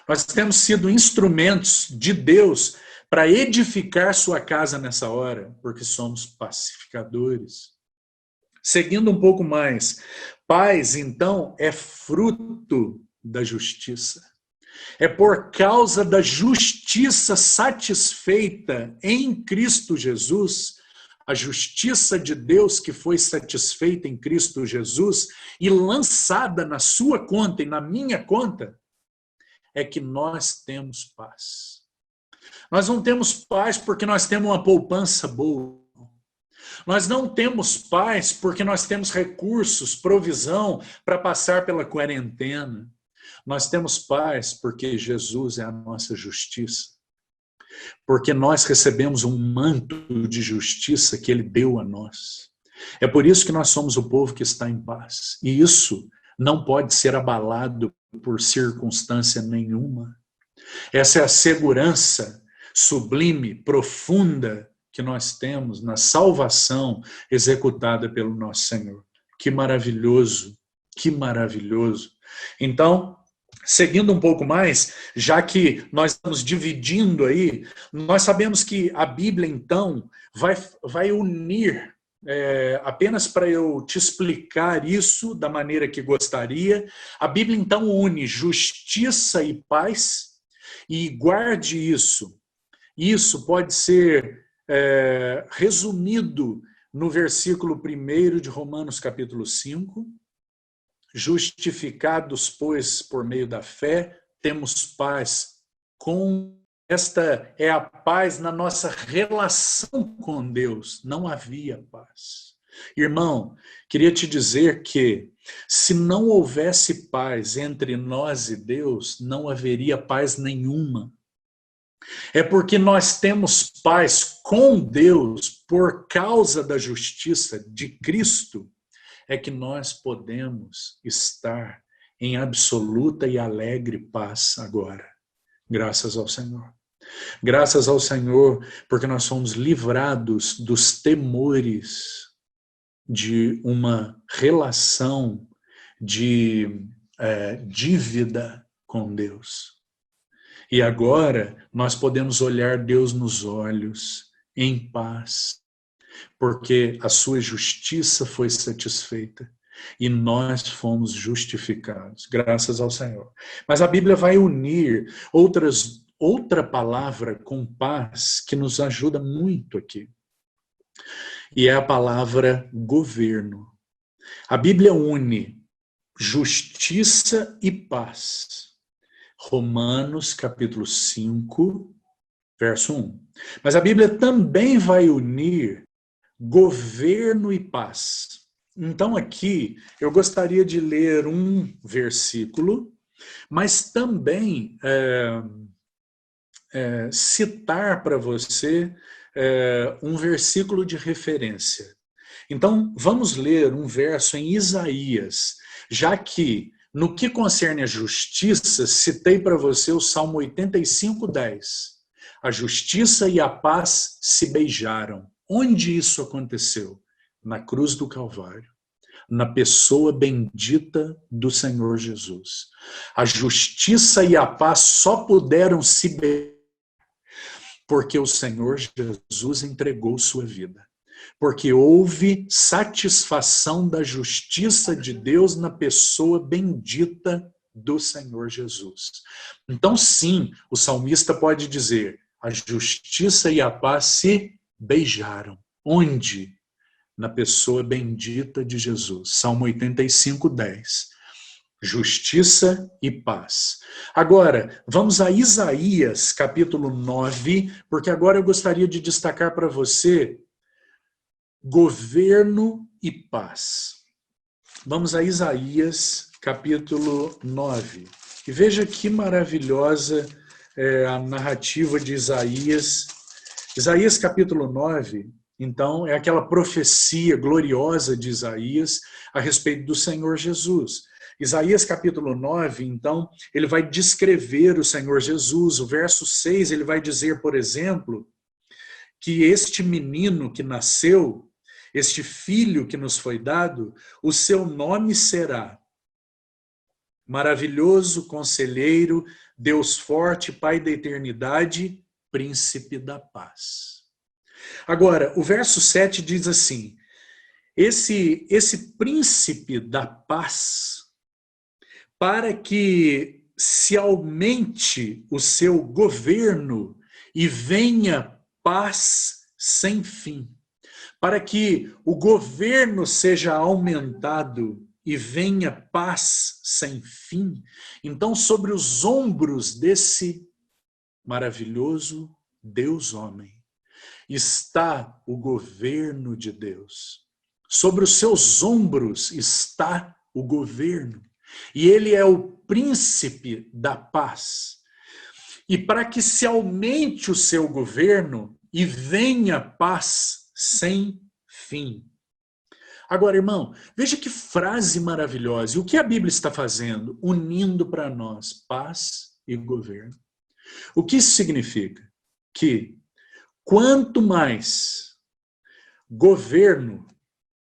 Nós temos sido instrumentos de Deus para edificar sua casa nessa hora, porque somos pacificadores. Seguindo um pouco mais, paz, então, é fruto da justiça. É por causa da justiça satisfeita em Cristo Jesus, a justiça de Deus que foi satisfeita em Cristo Jesus e lançada na sua conta e na minha conta, é que nós temos paz. Nós não temos paz porque nós temos uma poupança boa. Nós não temos paz porque nós temos recursos, provisão para passar pela quarentena. Nós temos paz porque Jesus é a nossa justiça. Porque nós recebemos um manto de justiça que Ele deu a nós. É por isso que nós somos o povo que está em paz. E isso não pode ser abalado por circunstância nenhuma. Essa é a segurança sublime, profunda que nós temos na salvação executada pelo nosso Senhor. Que maravilhoso, que maravilhoso. Então, seguindo um pouco mais, já que nós estamos dividindo aí, nós sabemos que a Bíblia, então, vai unir, apenas para eu te explicar isso da maneira que gostaria, a Bíblia, então, une justiça e paz, e guarde isso. Isso pode ser resumido no versículo 1 de Romanos capítulo 5, justificados, pois, por meio da fé, temos paz com... Esta é a paz na nossa relação com Deus. Não havia paz. Irmão, queria te dizer que se não houvesse paz entre nós e Deus, não haveria paz nenhuma. É porque nós temos paz com Deus por causa da justiça de Cristo, é que nós podemos estar em absoluta e alegre paz agora. Graças ao Senhor. Graças ao Senhor, porque nós somos livrados dos temores de uma relação de dívida com Deus. E agora nós podemos olhar Deus nos olhos em paz, porque a sua justiça foi satisfeita e nós fomos justificados, graças ao Senhor. Mas a Bíblia vai unir outra palavra com paz que nos ajuda muito aqui. E é a palavra governo. A Bíblia une justiça e paz. Romanos capítulo 5, verso 1. Mas a Bíblia também vai unir governo e paz. Então aqui eu gostaria de ler um versículo, mas também citar para você um versículo de referência. Então vamos ler um verso em Isaías, já que no que concerne a justiça, citei para você o Salmo 85:10. A justiça e a paz se beijaram. Onde isso aconteceu? Na cruz do Calvário, na pessoa bendita do Senhor Jesus. A justiça e a paz só puderam se beijar porque o Senhor Jesus entregou sua vida. Porque houve satisfação da justiça de Deus na pessoa bendita do Senhor Jesus. Então, sim, o salmista pode dizer: a justiça e a paz se beijaram. Onde? Na pessoa bendita de Jesus. Salmo 85:10. Justiça e paz. Agora, vamos a Isaías, capítulo 9, porque agora eu gostaria de destacar para você governo e paz. Vamos a Isaías, capítulo 9. E veja que maravilhosa a narrativa de Isaías. Isaías, capítulo 9, então, é aquela profecia gloriosa de Isaías a respeito do Senhor Jesus. Isaías capítulo 9, então, ele vai descrever o Senhor Jesus. O verso 6, ele vai dizer, por exemplo, que este menino que nasceu, este filho que nos foi dado, o seu nome será Maravilhoso Conselheiro, Deus Forte, Pai da Eternidade, Príncipe da Paz. Agora, o verso 7 diz assim: esse príncipe da paz, para que se aumente o seu governo e venha paz sem fim. Para que o governo seja aumentado e venha paz sem fim, então sobre os ombros desse maravilhoso Deus homem está o governo de Deus. Sobre os seus ombros está o governo. E ele é o príncipe da paz. E para que se aumente o seu governo e venha paz sem fim. Agora, irmão, veja que frase maravilhosa. E o que a Bíblia está fazendo? Unindo para nós paz e governo. O que isso significa? Que quanto mais governo,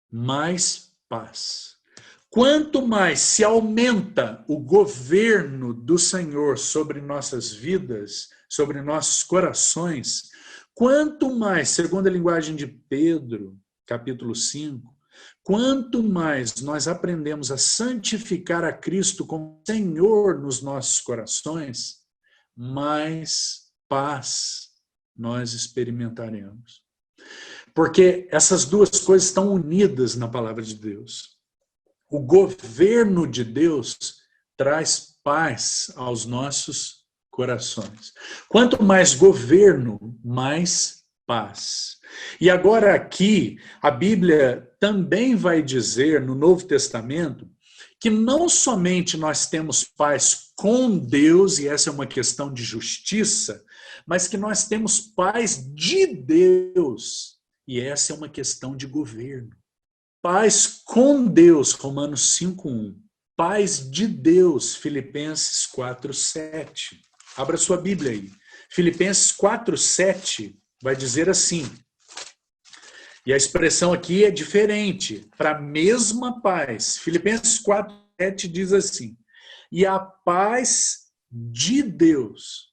mais paz. Quanto mais se aumenta o governo do Senhor sobre nossas vidas, sobre nossos corações, quanto mais, segundo a linguagem de Pedro, capítulo 5, quanto mais nós aprendemos a santificar a Cristo como Senhor nos nossos corações, mais paz nós experimentaremos. Porque essas duas coisas estão unidas na palavra de Deus. O governo de Deus traz paz aos nossos corações. Quanto mais governo, mais paz. E agora aqui, a Bíblia também vai dizer no Novo Testamento que não somente nós temos paz com Deus, e essa é uma questão de justiça, mas que nós temos paz de Deus, e essa é uma questão de governo. Paz com Deus, Romanos 5:1. Paz de Deus, Filipenses 4:7. Abra sua Bíblia aí. Filipenses 4:7 vai dizer assim, e a expressão aqui é diferente, para a mesma paz. Filipenses 4:7 diz assim: e a paz de Deus,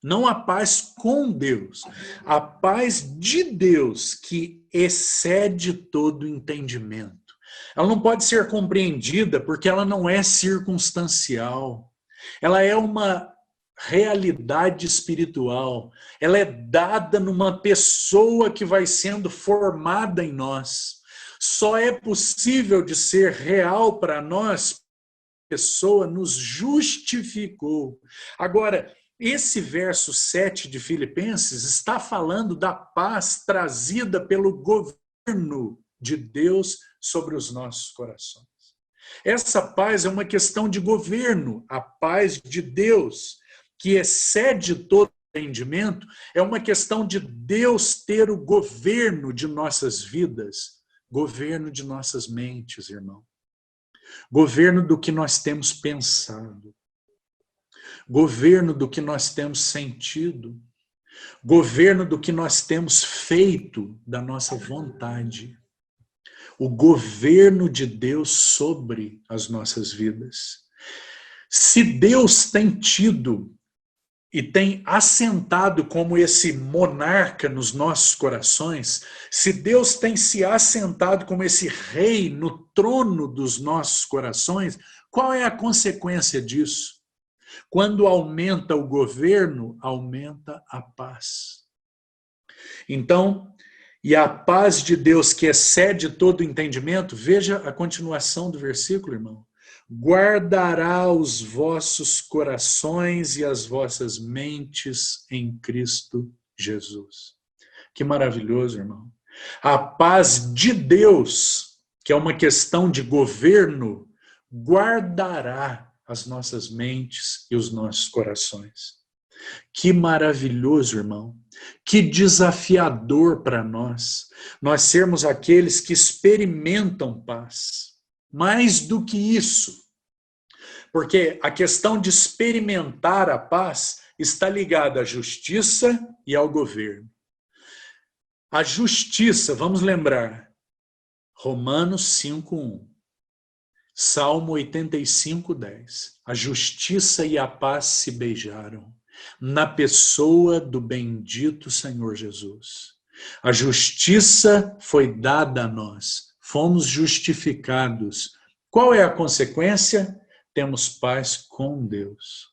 não a paz com Deus, a paz de Deus que excede todo entendimento. Ela não pode ser compreendida porque ela não é circunstancial. Ela é uma realidade espiritual. Ela é dada numa pessoa que vai sendo formada em nós. Só é possível de ser real para nós pessoa nos justificou. Agora, esse verso 7 de Filipenses está falando da paz trazida pelo governo de Deus sobre os nossos corações. Essa paz é uma questão de governo, a paz de Deus, que excede todo entendimento, é uma questão de Deus ter o governo de nossas vidas, governo de nossas mentes, irmão. Governo do que nós temos pensado, governo do que nós temos sentido, governo do que nós temos feito da nossa vontade. O governo de Deus sobre as nossas vidas. Se Deus tem tido e tem assentado como esse monarca nos nossos corações, se Deus tem se assentado como esse rei no trono dos nossos corações, qual é a consequência disso? Quando aumenta o governo, aumenta a paz. Então, e a paz de Deus que excede todo entendimento, veja a continuação do versículo, irmão. Guardará os vossos corações e as vossas mentes em Cristo Jesus. Que maravilhoso, irmão. A paz de Deus, que é uma questão de governo, guardará as nossas mentes e os nossos corações. Que maravilhoso, irmão. Que desafiador para nós sermos aqueles que experimentam paz. Mais do que isso, porque a questão de experimentar a paz está ligada à justiça e ao governo. A justiça, vamos lembrar, Romanos 5:1, Salmo 85:10. A justiça e a paz se beijaram na pessoa do bendito Senhor Jesus. A justiça foi dada a nós, fomos justificados. Qual é a consequência? Temos paz com Deus.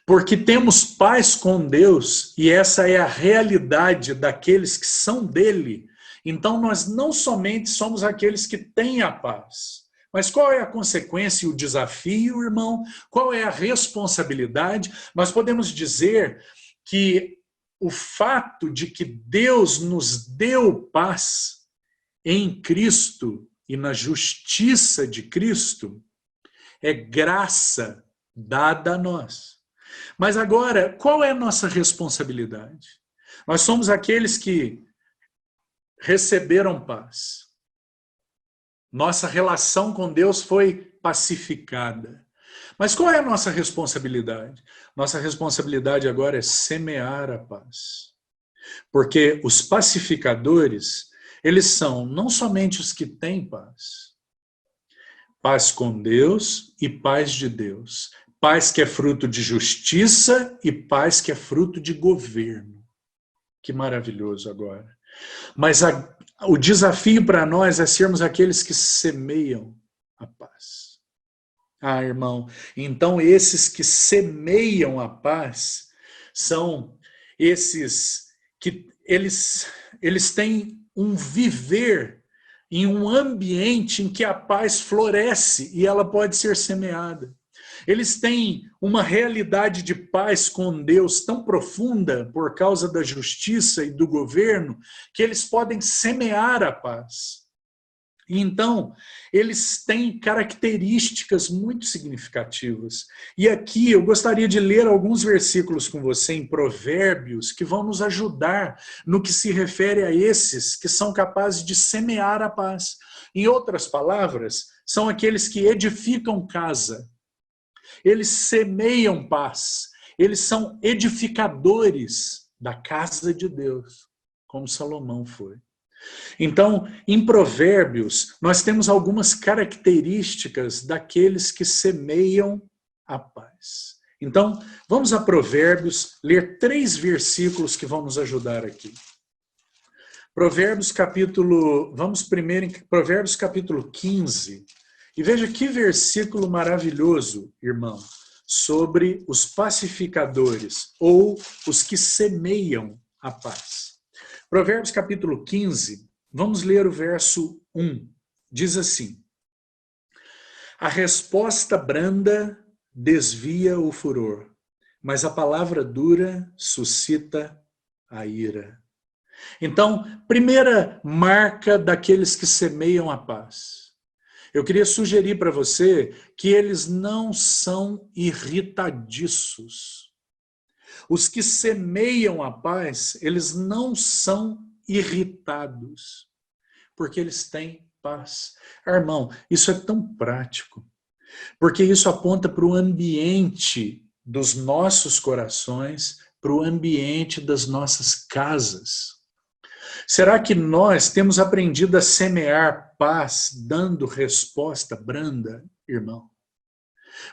Porque temos paz com Deus, e essa é a realidade daqueles que são dele, então nós não somente somos aqueles que têm a paz, mas qual é a consequência e o desafio, irmão? Qual é a responsabilidade? Nós podemos dizer que o fato de que Deus nos deu paz em Cristo e na justiça de Cristo é graça dada a nós. Mas agora, qual é a nossa responsabilidade? Nós somos aqueles que receberam paz. Nossa relação com Deus foi pacificada. Mas qual é a nossa responsabilidade? Nossa responsabilidade agora é semear a paz. Porque os pacificadores, eles são não somente os que têm paz. Paz com Deus e paz de Deus. Paz que é fruto de justiça e paz que é fruto de governo. Que maravilhoso agora. Mas o desafio para nós é sermos aqueles que semeiam a paz. Ah, irmão, então esses que semeiam a paz são esses que eles têm um viver em um ambiente em que a paz floresce e ela pode ser semeada. Eles têm uma realidade de paz com Deus tão profunda por causa da justiça e do governo que eles podem semear a paz. E então, eles têm características muito significativas. E aqui eu gostaria de ler alguns versículos com você em Provérbios que vão nos ajudar no que se refere a esses que são capazes de semear a paz. Em outras palavras, são aqueles que edificam casa. Eles semeiam paz. Eles são edificadores da casa de Deus, como Salomão foi. Então, em Provérbios, nós temos algumas características daqueles que semeiam a paz. Então, vamos a Provérbios, ler 3 versículos que vão nos ajudar aqui. Vamos primeiro em Provérbios capítulo 15, e veja que versículo maravilhoso, irmão, sobre os pacificadores, ou os que semeiam a paz. Provérbios capítulo 15, vamos ler o verso 1. Diz assim: A resposta branda desvia o furor, mas a palavra dura suscita a ira. Então, primeira marca daqueles que semeiam a paz. Eu queria sugerir para você que eles não são irritadiços. Os que semeiam a paz, eles não são irritados, porque eles têm paz. Irmão, isso é tão prático, porque isso aponta para o ambiente dos nossos corações, para o ambiente das nossas casas. Será que nós temos aprendido a semear paz dando resposta branda, irmão?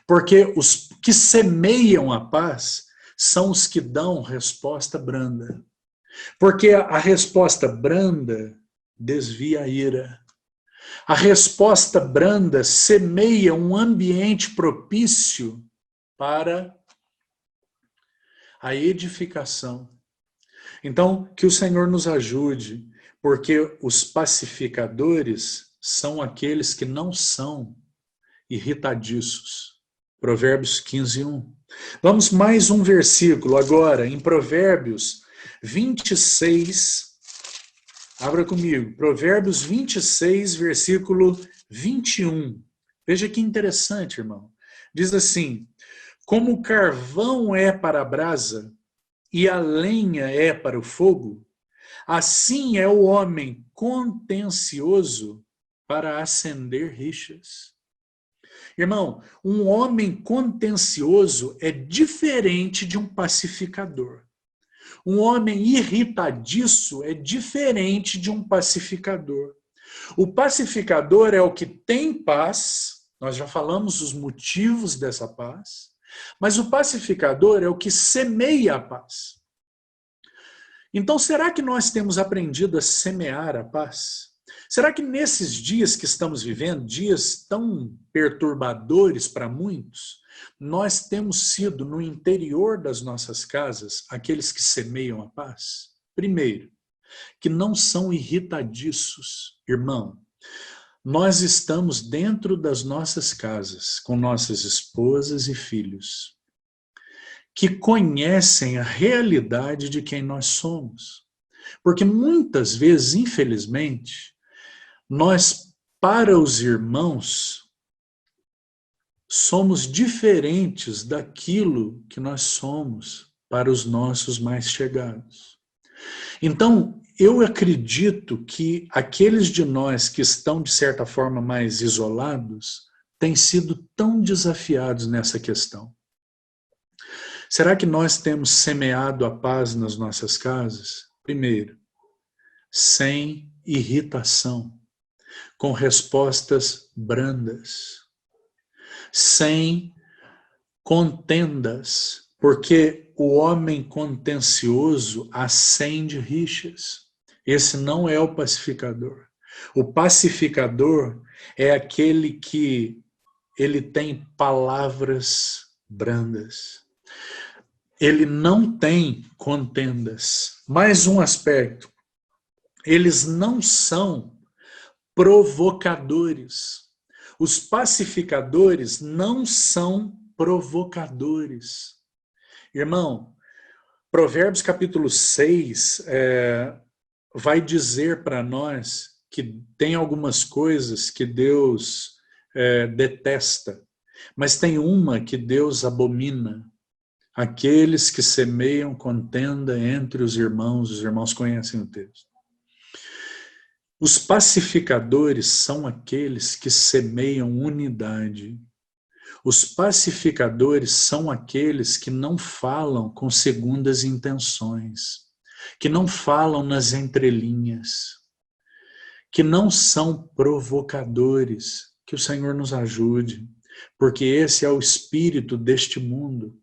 Porque os que semeiam a paz são os que dão resposta branda. Porque a resposta branda desvia a ira. A resposta branda semeia um ambiente propício para a edificação. Então, que o Senhor nos ajude, porque os pacificadores são aqueles que não são irritadiços. Provérbios 15, 1. Vamos mais um versículo agora, em Provérbios 26. Abra comigo, Provérbios 26, versículo 21. Veja que interessante, irmão. Diz assim: como o carvão é para a brasa e a lenha é para o fogo, assim é o homem contencioso para acender rixas. Irmão, um homem contencioso é diferente de um pacificador. Um homem irritadiço é diferente de um pacificador. O pacificador é o que tem paz, nós já falamos os motivos dessa paz, mas o pacificador é o que semeia a paz. Então, será que nós temos aprendido a semear a paz? Será que nesses dias que estamos vivendo, dias tão perturbadores para muitos, nós temos sido, no interior das nossas casas, aqueles que semeiam a paz? Primeiro, que não são irritadiços. Irmão, nós estamos dentro das nossas casas, com nossas esposas e filhos, que conhecem a realidade de quem nós somos. Porque muitas vezes, infelizmente, nós, para os irmãos, somos diferentes daquilo que nós somos para os nossos mais chegados. Então, eu acredito que aqueles de nós que estão, de certa forma, mais isolados, têm sido tão desafiados nessa questão. Será que nós temos semeado a paz nas nossas casas? Primeiro, sem irritação, com respostas brandas, sem contendas, porque o homem contencioso acende rixas. Esse não é o pacificador. O pacificador é aquele que ele tem palavras brandas. Ele não tem contendas. Mais um aspecto. Eles não são provocadores. Os pacificadores não são provocadores. Irmão, Provérbios capítulo 6 vai dizer para nós que tem algumas coisas que Deus detesta, mas tem uma que Deus abomina. Aqueles que semeiam contenda entre os irmãos conhecem o texto. Os pacificadores são aqueles que semeiam unidade. Os pacificadores são aqueles que não falam com segundas intenções, que não falam nas entrelinhas, que não são provocadores. Que o Senhor nos ajude, porque esse é o espírito deste mundo.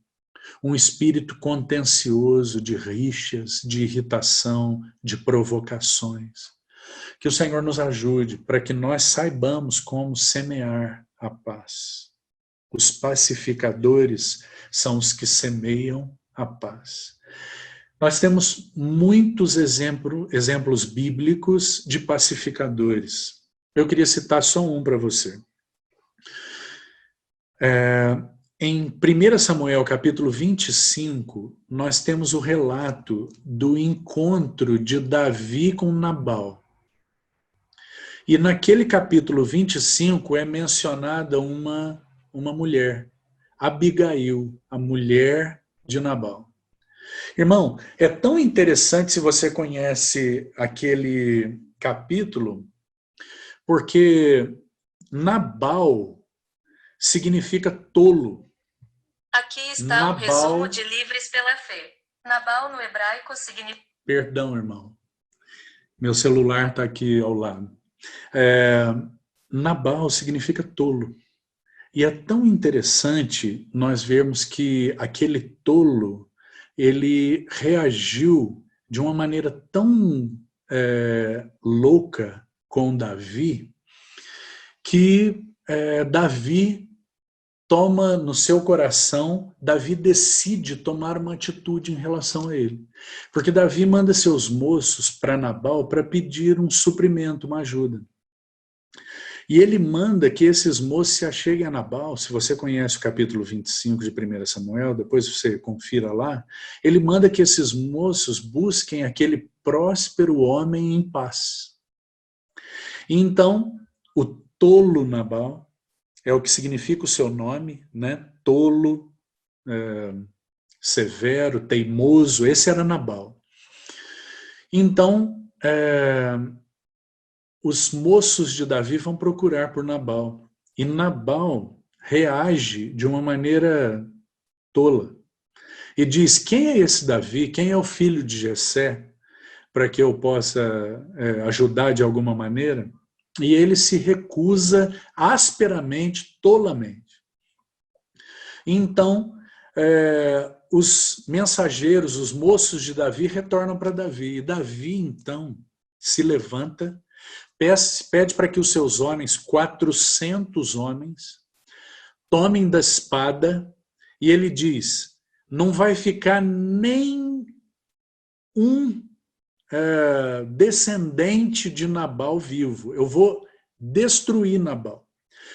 Um espírito contencioso de rixas, de irritação, de provocações. Que o Senhor nos ajude para que nós saibamos como semear a paz. Os pacificadores são os que semeiam a paz. Nós temos muitos exemplos bíblicos de pacificadores. Eu queria citar só um para você. Em 1 Samuel, capítulo 25, nós temos o relato do encontro de Davi com Nabal. E naquele capítulo 25 é mencionada uma mulher, Abigail, a mulher de Nabal. Irmão, é tão interessante se você conhece aquele capítulo, porque Nabal significa tolo. Aqui está Nabal, um resumo de Livres pela Fé. Nabal no hebraico significa... Perdão, irmão. Meu celular está aqui ao lado. Nabal significa tolo. E é tão interessante nós vermos que aquele tolo, ele reagiu de uma maneira tão louca com Davi, que Davi toma no seu coração, Davi decide tomar uma atitude em relação a ele. Porque Davi manda seus moços para Nabal para pedir um suprimento, uma ajuda. E ele manda que esses moços se acheguem a Nabal. Se você conhece o capítulo 25 de 1 Samuel, depois você confira lá, ele manda que esses moços busquem aquele próspero homem em paz. E então, o tolo Nabal, é o que significa o seu nome, né? Tolo, severo, teimoso, esse era Nabal. Então, os moços de Davi vão procurar por Nabal. E Nabal reage de uma maneira tola. E diz, quem é esse Davi? Quem é o filho de Jessé? Para que eu possa ajudar de alguma maneira? E ele se recusa asperamente, tolamente. Então, os mensageiros, os moços de Davi retornam para Davi. E Davi, então, se levanta, pede para que os seus homens, 400 homens, tomem da espada, e ele diz, não vai ficar nem um descendente de Nabal vivo. Eu vou destruir Nabal.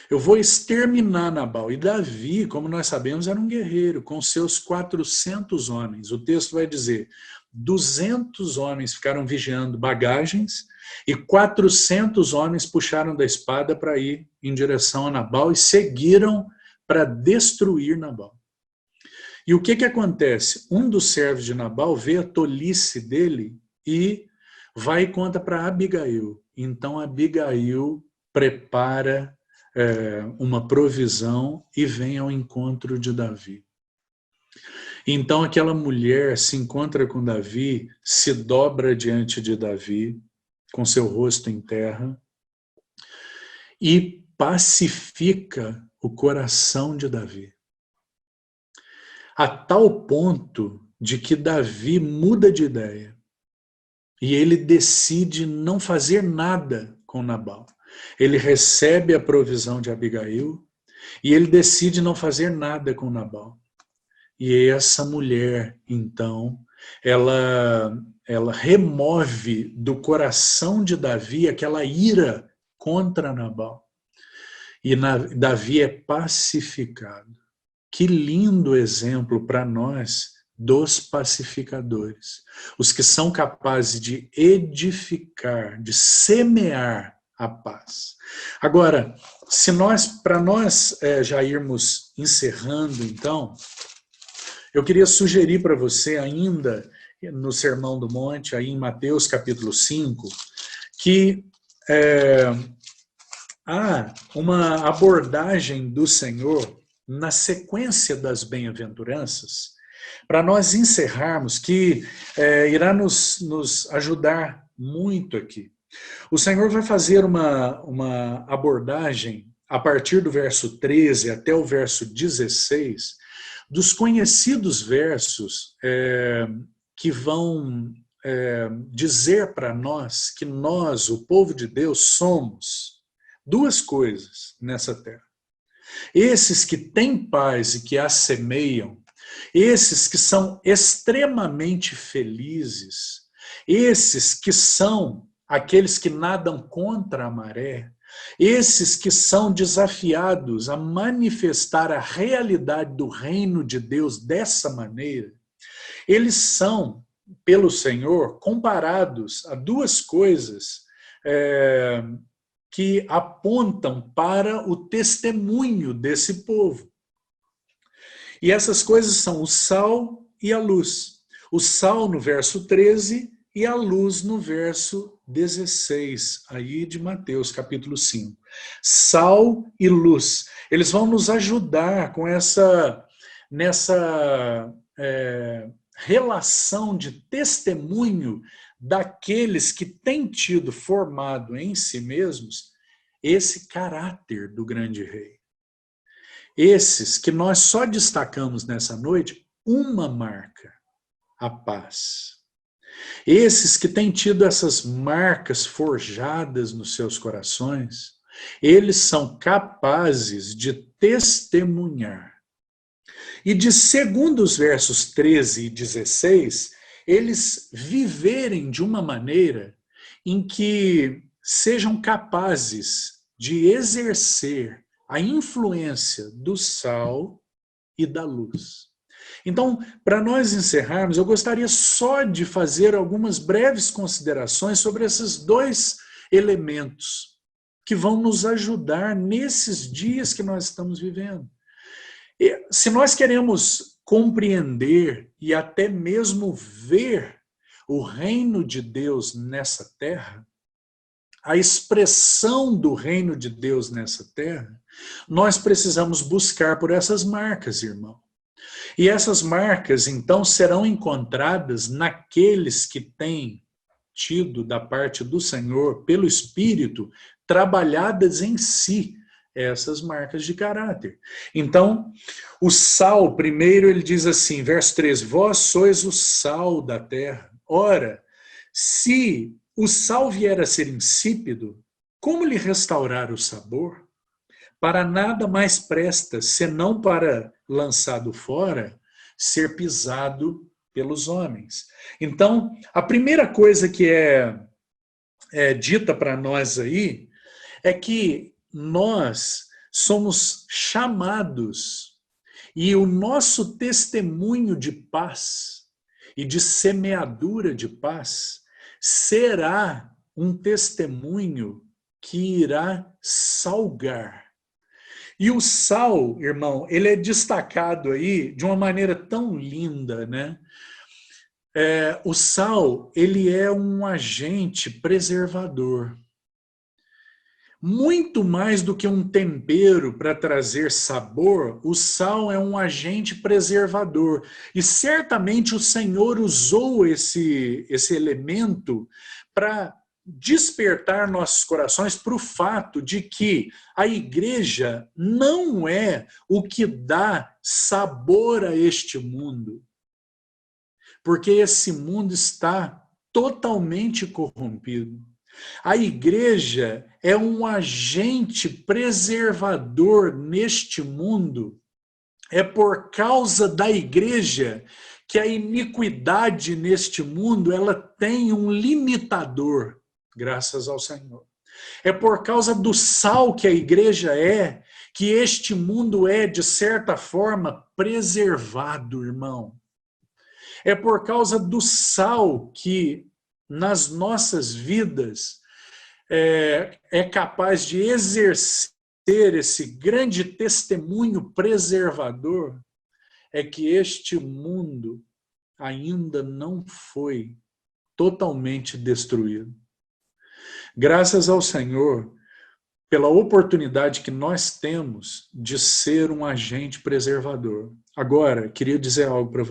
Eu vou exterminar Nabal. E Davi, como nós sabemos, era um guerreiro, com seus 400 homens. O texto vai dizer, 200 homens ficaram vigiando bagagens e 400 homens puxaram da espada para ir em direção a Nabal e seguiram para destruir Nabal. E o que acontece? Um dos servos de Nabal vê a tolice dele e vai e conta para Abigail. Então Abigail prepara uma provisão e vem ao encontro de Davi. Então aquela mulher se encontra com Davi, se dobra diante de Davi, com seu rosto em terra, e pacifica o coração de Davi. A tal ponto de que Davi muda de ideia e ele decide não fazer nada com Nabal. Ele recebe a provisão de Abigail e ele decide não fazer nada com Nabal. E essa mulher, então, ela remove do coração de Davi aquela ira contra Nabal. E Davi é pacificado. Que lindo exemplo para nós dos pacificadores. Os que são capazes de edificar, de semear a paz. Agora, para nós já irmos encerrando, então, eu queria sugerir para você ainda no Sermão do Monte, aí em Mateus capítulo 5, que há uma abordagem do Senhor na sequência das bem-aventuranças, para nós encerrarmos, que irá nos ajudar muito aqui. O Senhor vai fazer uma abordagem a partir do verso 13 até o verso 16, dos conhecidos versos que vão dizer para nós que nós, o povo de Deus, somos duas coisas nessa terra. Esses que têm paz e que a semeiam, esses que são extremamente felizes, esses que são aqueles que nadam contra a maré, esses que são desafiados a manifestar a realidade do reino de Deus dessa maneira, eles são, pelo Senhor, comparados a duas coisas que apontam para o testemunho desse povo. E essas coisas são o sal e a luz. O sal no verso 13 e a luz no verso 16, aí de Mateus, capítulo 5. Sal e luz. Eles vão nos ajudar com nessa relação de testemunho daqueles que têm tido formado em si mesmos esse caráter do grande rei. Esses que nós só destacamos nessa noite uma marca, a paz. Esses que têm tido essas marcas forjadas nos seus corações, eles são capazes de testemunhar. E de segundo os versos 13 e 16, eles viverem de uma maneira em que sejam capazes de exercer a influência do sal e da luz. Então, para nós encerrarmos, eu gostaria só de fazer algumas breves considerações sobre esses dois elementos que vão nos ajudar nesses dias que nós estamos vivendo. E, se nós queremos compreender e até mesmo ver o reino de Deus nessa terra, a expressão do reino de Deus nessa terra, nós precisamos buscar por essas marcas, irmão. E essas marcas, então, serão encontradas naqueles que têm tido da parte do Senhor, pelo Espírito, trabalhadas em si essas marcas de caráter. Então, o sal, primeiro ele diz assim, verso 13, vós sois o sal da terra. Ora, se o sal vier a ser insípido, como lhe restaurar o sabor? Para nada mais presta, senão para, lançado fora, ser pisado pelos homens. Então, a primeira coisa que é dita para nós aí é que nós somos chamados e o nosso testemunho de paz e de semeadura de paz será um testemunho que irá salgar. E o sal, irmão, ele é destacado aí de uma maneira tão linda, né? O sal, ele é um agente preservador. Muito mais do que um tempero para trazer sabor, o sal é um agente preservador. E certamente o Senhor usou esse elemento para despertar nossos corações para o fato de que a igreja não é o que dá sabor a este mundo. Porque esse mundo está totalmente corrompido. A igreja é um agente preservador neste mundo. É por causa da igreja que a iniquidade neste mundo ela tem um limitador, graças ao Senhor. É por causa do sal que a igreja é, que este mundo é, de certa forma, preservado, irmão. É por causa do sal que nas nossas vidas é capaz de exercer esse grande testemunho preservador, é que este mundo ainda não foi totalmente destruído. Graças ao Senhor, pela oportunidade que nós temos de ser um agente preservador. Agora, queria dizer algo para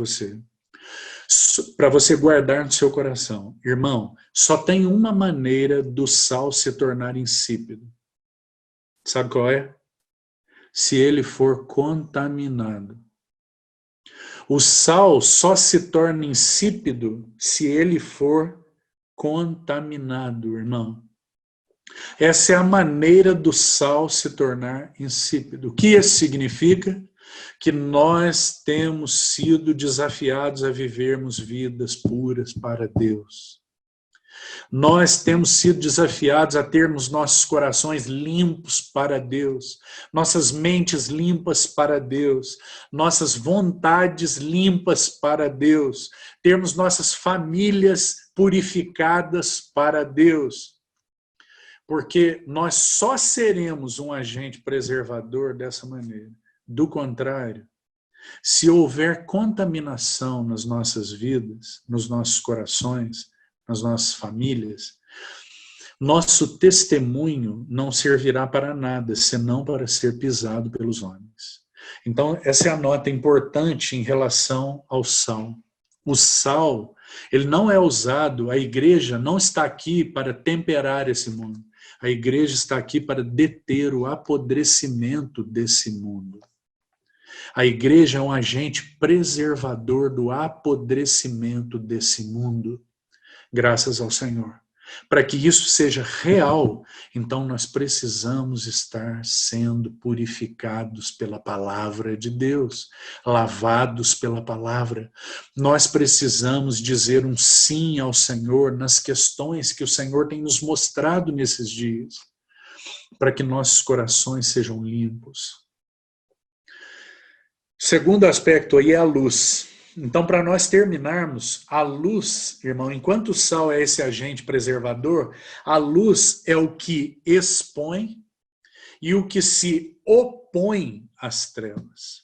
você guardar no seu coração. Irmão, só tem uma maneira do sal se tornar insípido. Sabe qual é? Se ele for contaminado. O sal só se torna insípido se ele for contaminado, irmão. Essa é a maneira do sal se tornar insípido. O que isso significa? Que nós temos sido desafiados a vivermos vidas puras para Deus. Nós temos sido desafiados a termos nossos corações limpos para Deus, nossas mentes limpas para Deus, nossas vontades limpas para Deus, termos nossas famílias purificadas para Deus. Porque nós só seremos um agente preservador dessa maneira. Do contrário, se houver contaminação nas nossas vidas, nos nossos corações, nas nossas famílias, nosso testemunho não servirá para nada, senão para ser pisado pelos homens. Então, essa é a nota importante em relação ao sal. O sal, ele não é usado, a igreja não está aqui para temperar esse mundo. A igreja está aqui para deter o apodrecimento desse mundo. A igreja é um agente preservador do apodrecimento desse mundo, graças ao Senhor. Para que isso seja real, então nós precisamos estar sendo purificados pela palavra de Deus, lavados pela palavra. Nós precisamos dizer um sim ao Senhor nas questões que o Senhor tem nos mostrado nesses dias, para que nossos corações sejam limpos. Segundo aspecto aí é a luz. Então, para nós terminarmos, a luz, irmão, enquanto o sal é esse agente preservador, a luz é o que expõe e o que se opõe às trevas.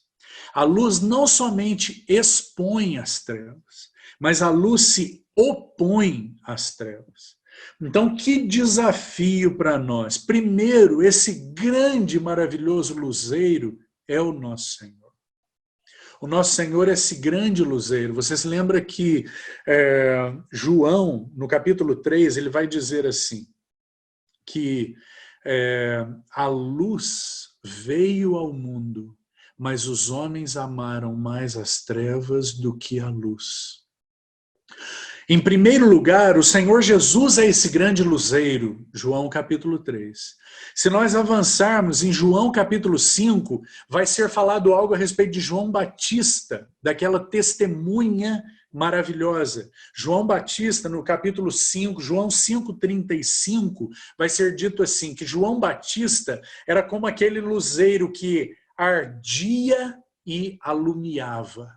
A luz não somente expõe as trevas, mas a luz se opõe às trevas. Então, que desafio para nós. Primeiro, esse grande e maravilhoso luzeiro é o nosso Senhor. O nosso Senhor é esse grande luzeiro. Você se lembra que João, no capítulo 3, ele vai dizer assim, que a luz veio ao mundo, mas os homens amaram mais as trevas do que a luz. Em primeiro lugar, o Senhor Jesus é esse grande luzeiro, João capítulo 3. Se nós avançarmos em João capítulo 5, vai ser falado algo a respeito de João Batista, daquela testemunha maravilhosa. João Batista, no capítulo 5, João 5,35, vai ser dito assim, que João Batista era como aquele luzeiro que ardia e alumiava.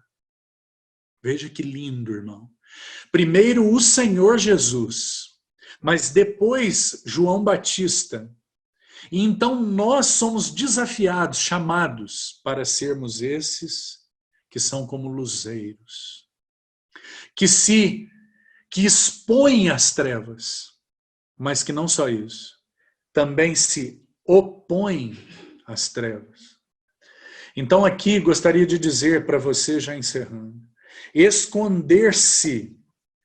Veja que lindo, irmão. Primeiro o Senhor Jesus, mas depois João Batista. E então nós somos desafiados, chamados para sermos esses que são como luzeiros, que expõem as trevas, mas que não só isso, também se opõem às trevas. Então aqui gostaria de dizer para você, já encerrando, esconder-se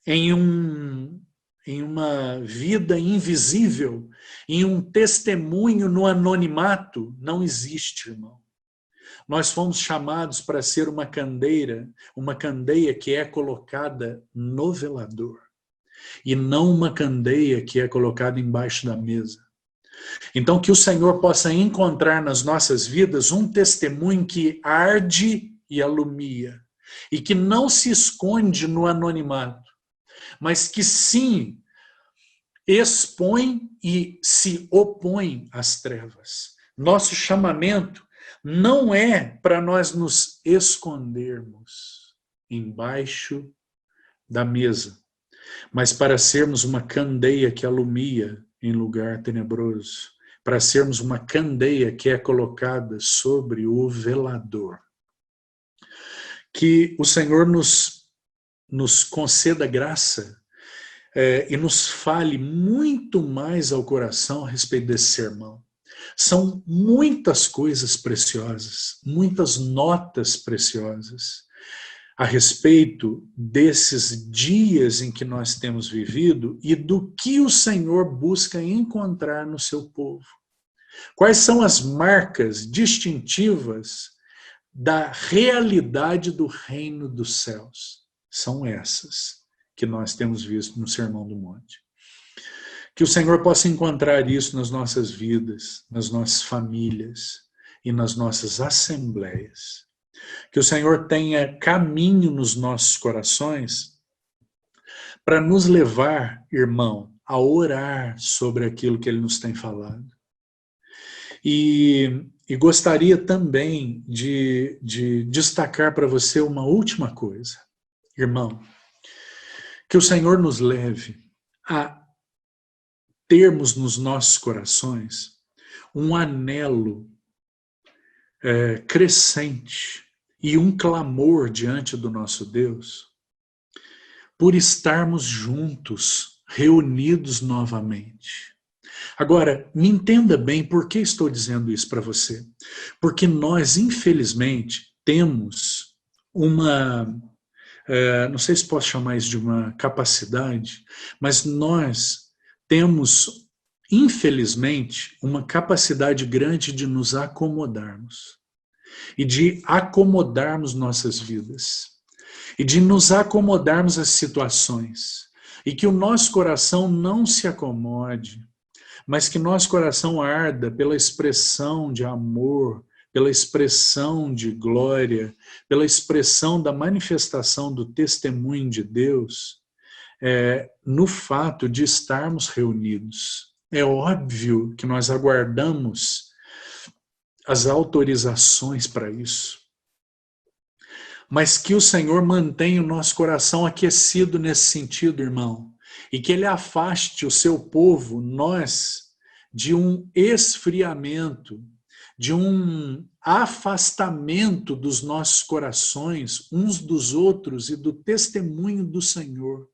em uma vida invisível, em um testemunho no anonimato, não existe, irmão. Nós fomos chamados para ser uma candeia que é colocada no velador, e não uma candeia que é colocada embaixo da mesa. Então que o Senhor possa encontrar nas nossas vidas um testemunho que arde e alumia, e que não se esconde no anonimato, mas que sim expõe e se opõe às trevas. Nosso chamamento não é para nós nos escondermos embaixo da mesa, mas para sermos uma candeia que alumia em lugar tenebroso, para sermos uma candeia que é colocada sobre o velador. Que o Senhor nos conceda graça e nos fale muito mais ao coração a respeito desse sermão. São muitas coisas preciosas, muitas notas preciosas a respeito desses dias em que nós temos vivido e do que o Senhor busca encontrar no seu povo. Quais são as marcas distintivas da realidade do reino dos céus? São essas que nós temos visto no Sermão do Monte. Que o Senhor possa encontrar isso nas nossas vidas, nas nossas famílias e nas nossas assembleias. Que o Senhor tenha caminho nos nossos corações para nos levar, irmão, a orar sobre aquilo que ele nos tem falado. E gostaria também de destacar para você uma última coisa, irmão, que o Senhor nos leve a termos nos nossos corações um anelo crescente e um clamor diante do nosso Deus por estarmos juntos, reunidos novamente. Agora, me entenda bem por que estou dizendo isso para você. Porque nós, infelizmente, temos uma, não sei se posso chamar isso de uma capacidade, mas nós temos, infelizmente, uma capacidade grande de nos acomodarmos. E de acomodarmos nossas vidas. E de nos acomodarmos às situações. E que o nosso coração não se acomode, mas que nosso coração arda pela expressão de amor, pela expressão de glória, pela expressão da manifestação do testemunho de Deus, no fato de estarmos reunidos. É óbvio que nós aguardamos as autorizações para isso, mas que o Senhor mantenha o nosso coração aquecido nesse sentido, irmão, e que Ele afaste o seu povo, nós, de um esfriamento, de um afastamento dos nossos corações, uns dos outros e do testemunho do Senhor.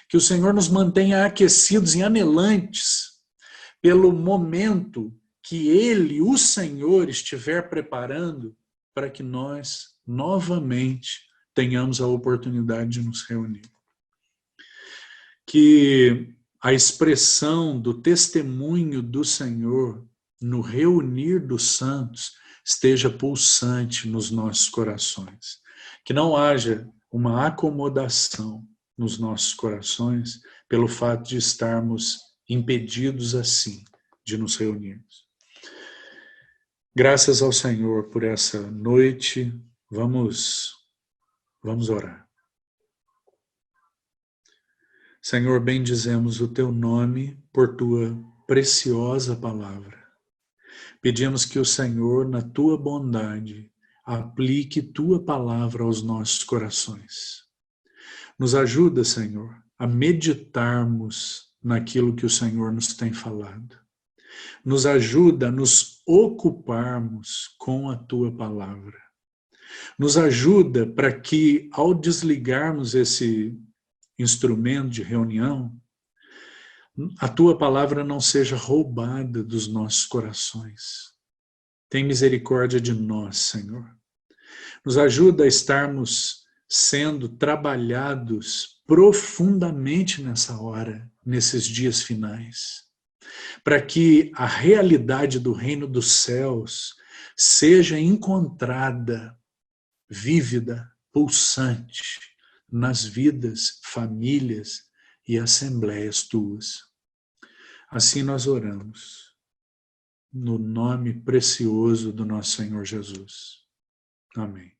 Que o Senhor nos mantenha aquecidos e anelantes pelo momento que Ele, o Senhor, estiver preparando para que nós, novamente, tenhamos a oportunidade de nos reunir. Que a expressão do testemunho do Senhor no reunir dos santos esteja pulsante nos nossos corações. Que não haja uma acomodação nos nossos corações pelo fato de estarmos impedidos assim de nos reunirmos. Graças ao Senhor por essa noite. Vamos orar. Senhor, bendizemos o Teu nome por Tua preciosa palavra. Pedimos que o Senhor, na Tua bondade, aplique Tua palavra aos nossos corações. Nos ajuda, Senhor, a meditarmos naquilo que o Senhor nos tem falado. Nos ajuda a nos ocuparmos com a Tua palavra. Nos ajuda para que, ao desligarmos esse instrumento de reunião, a Tua palavra não seja roubada dos nossos corações. Tem misericórdia de nós, Senhor. Nos ajuda a estarmos sendo trabalhados profundamente nessa hora, nesses dias finais, para que a realidade do reino dos céus seja encontrada, vívida, pulsante, nas vidas, famílias e assembleias Tuas. Assim nós oramos, no nome precioso do nosso Senhor Jesus. Amém.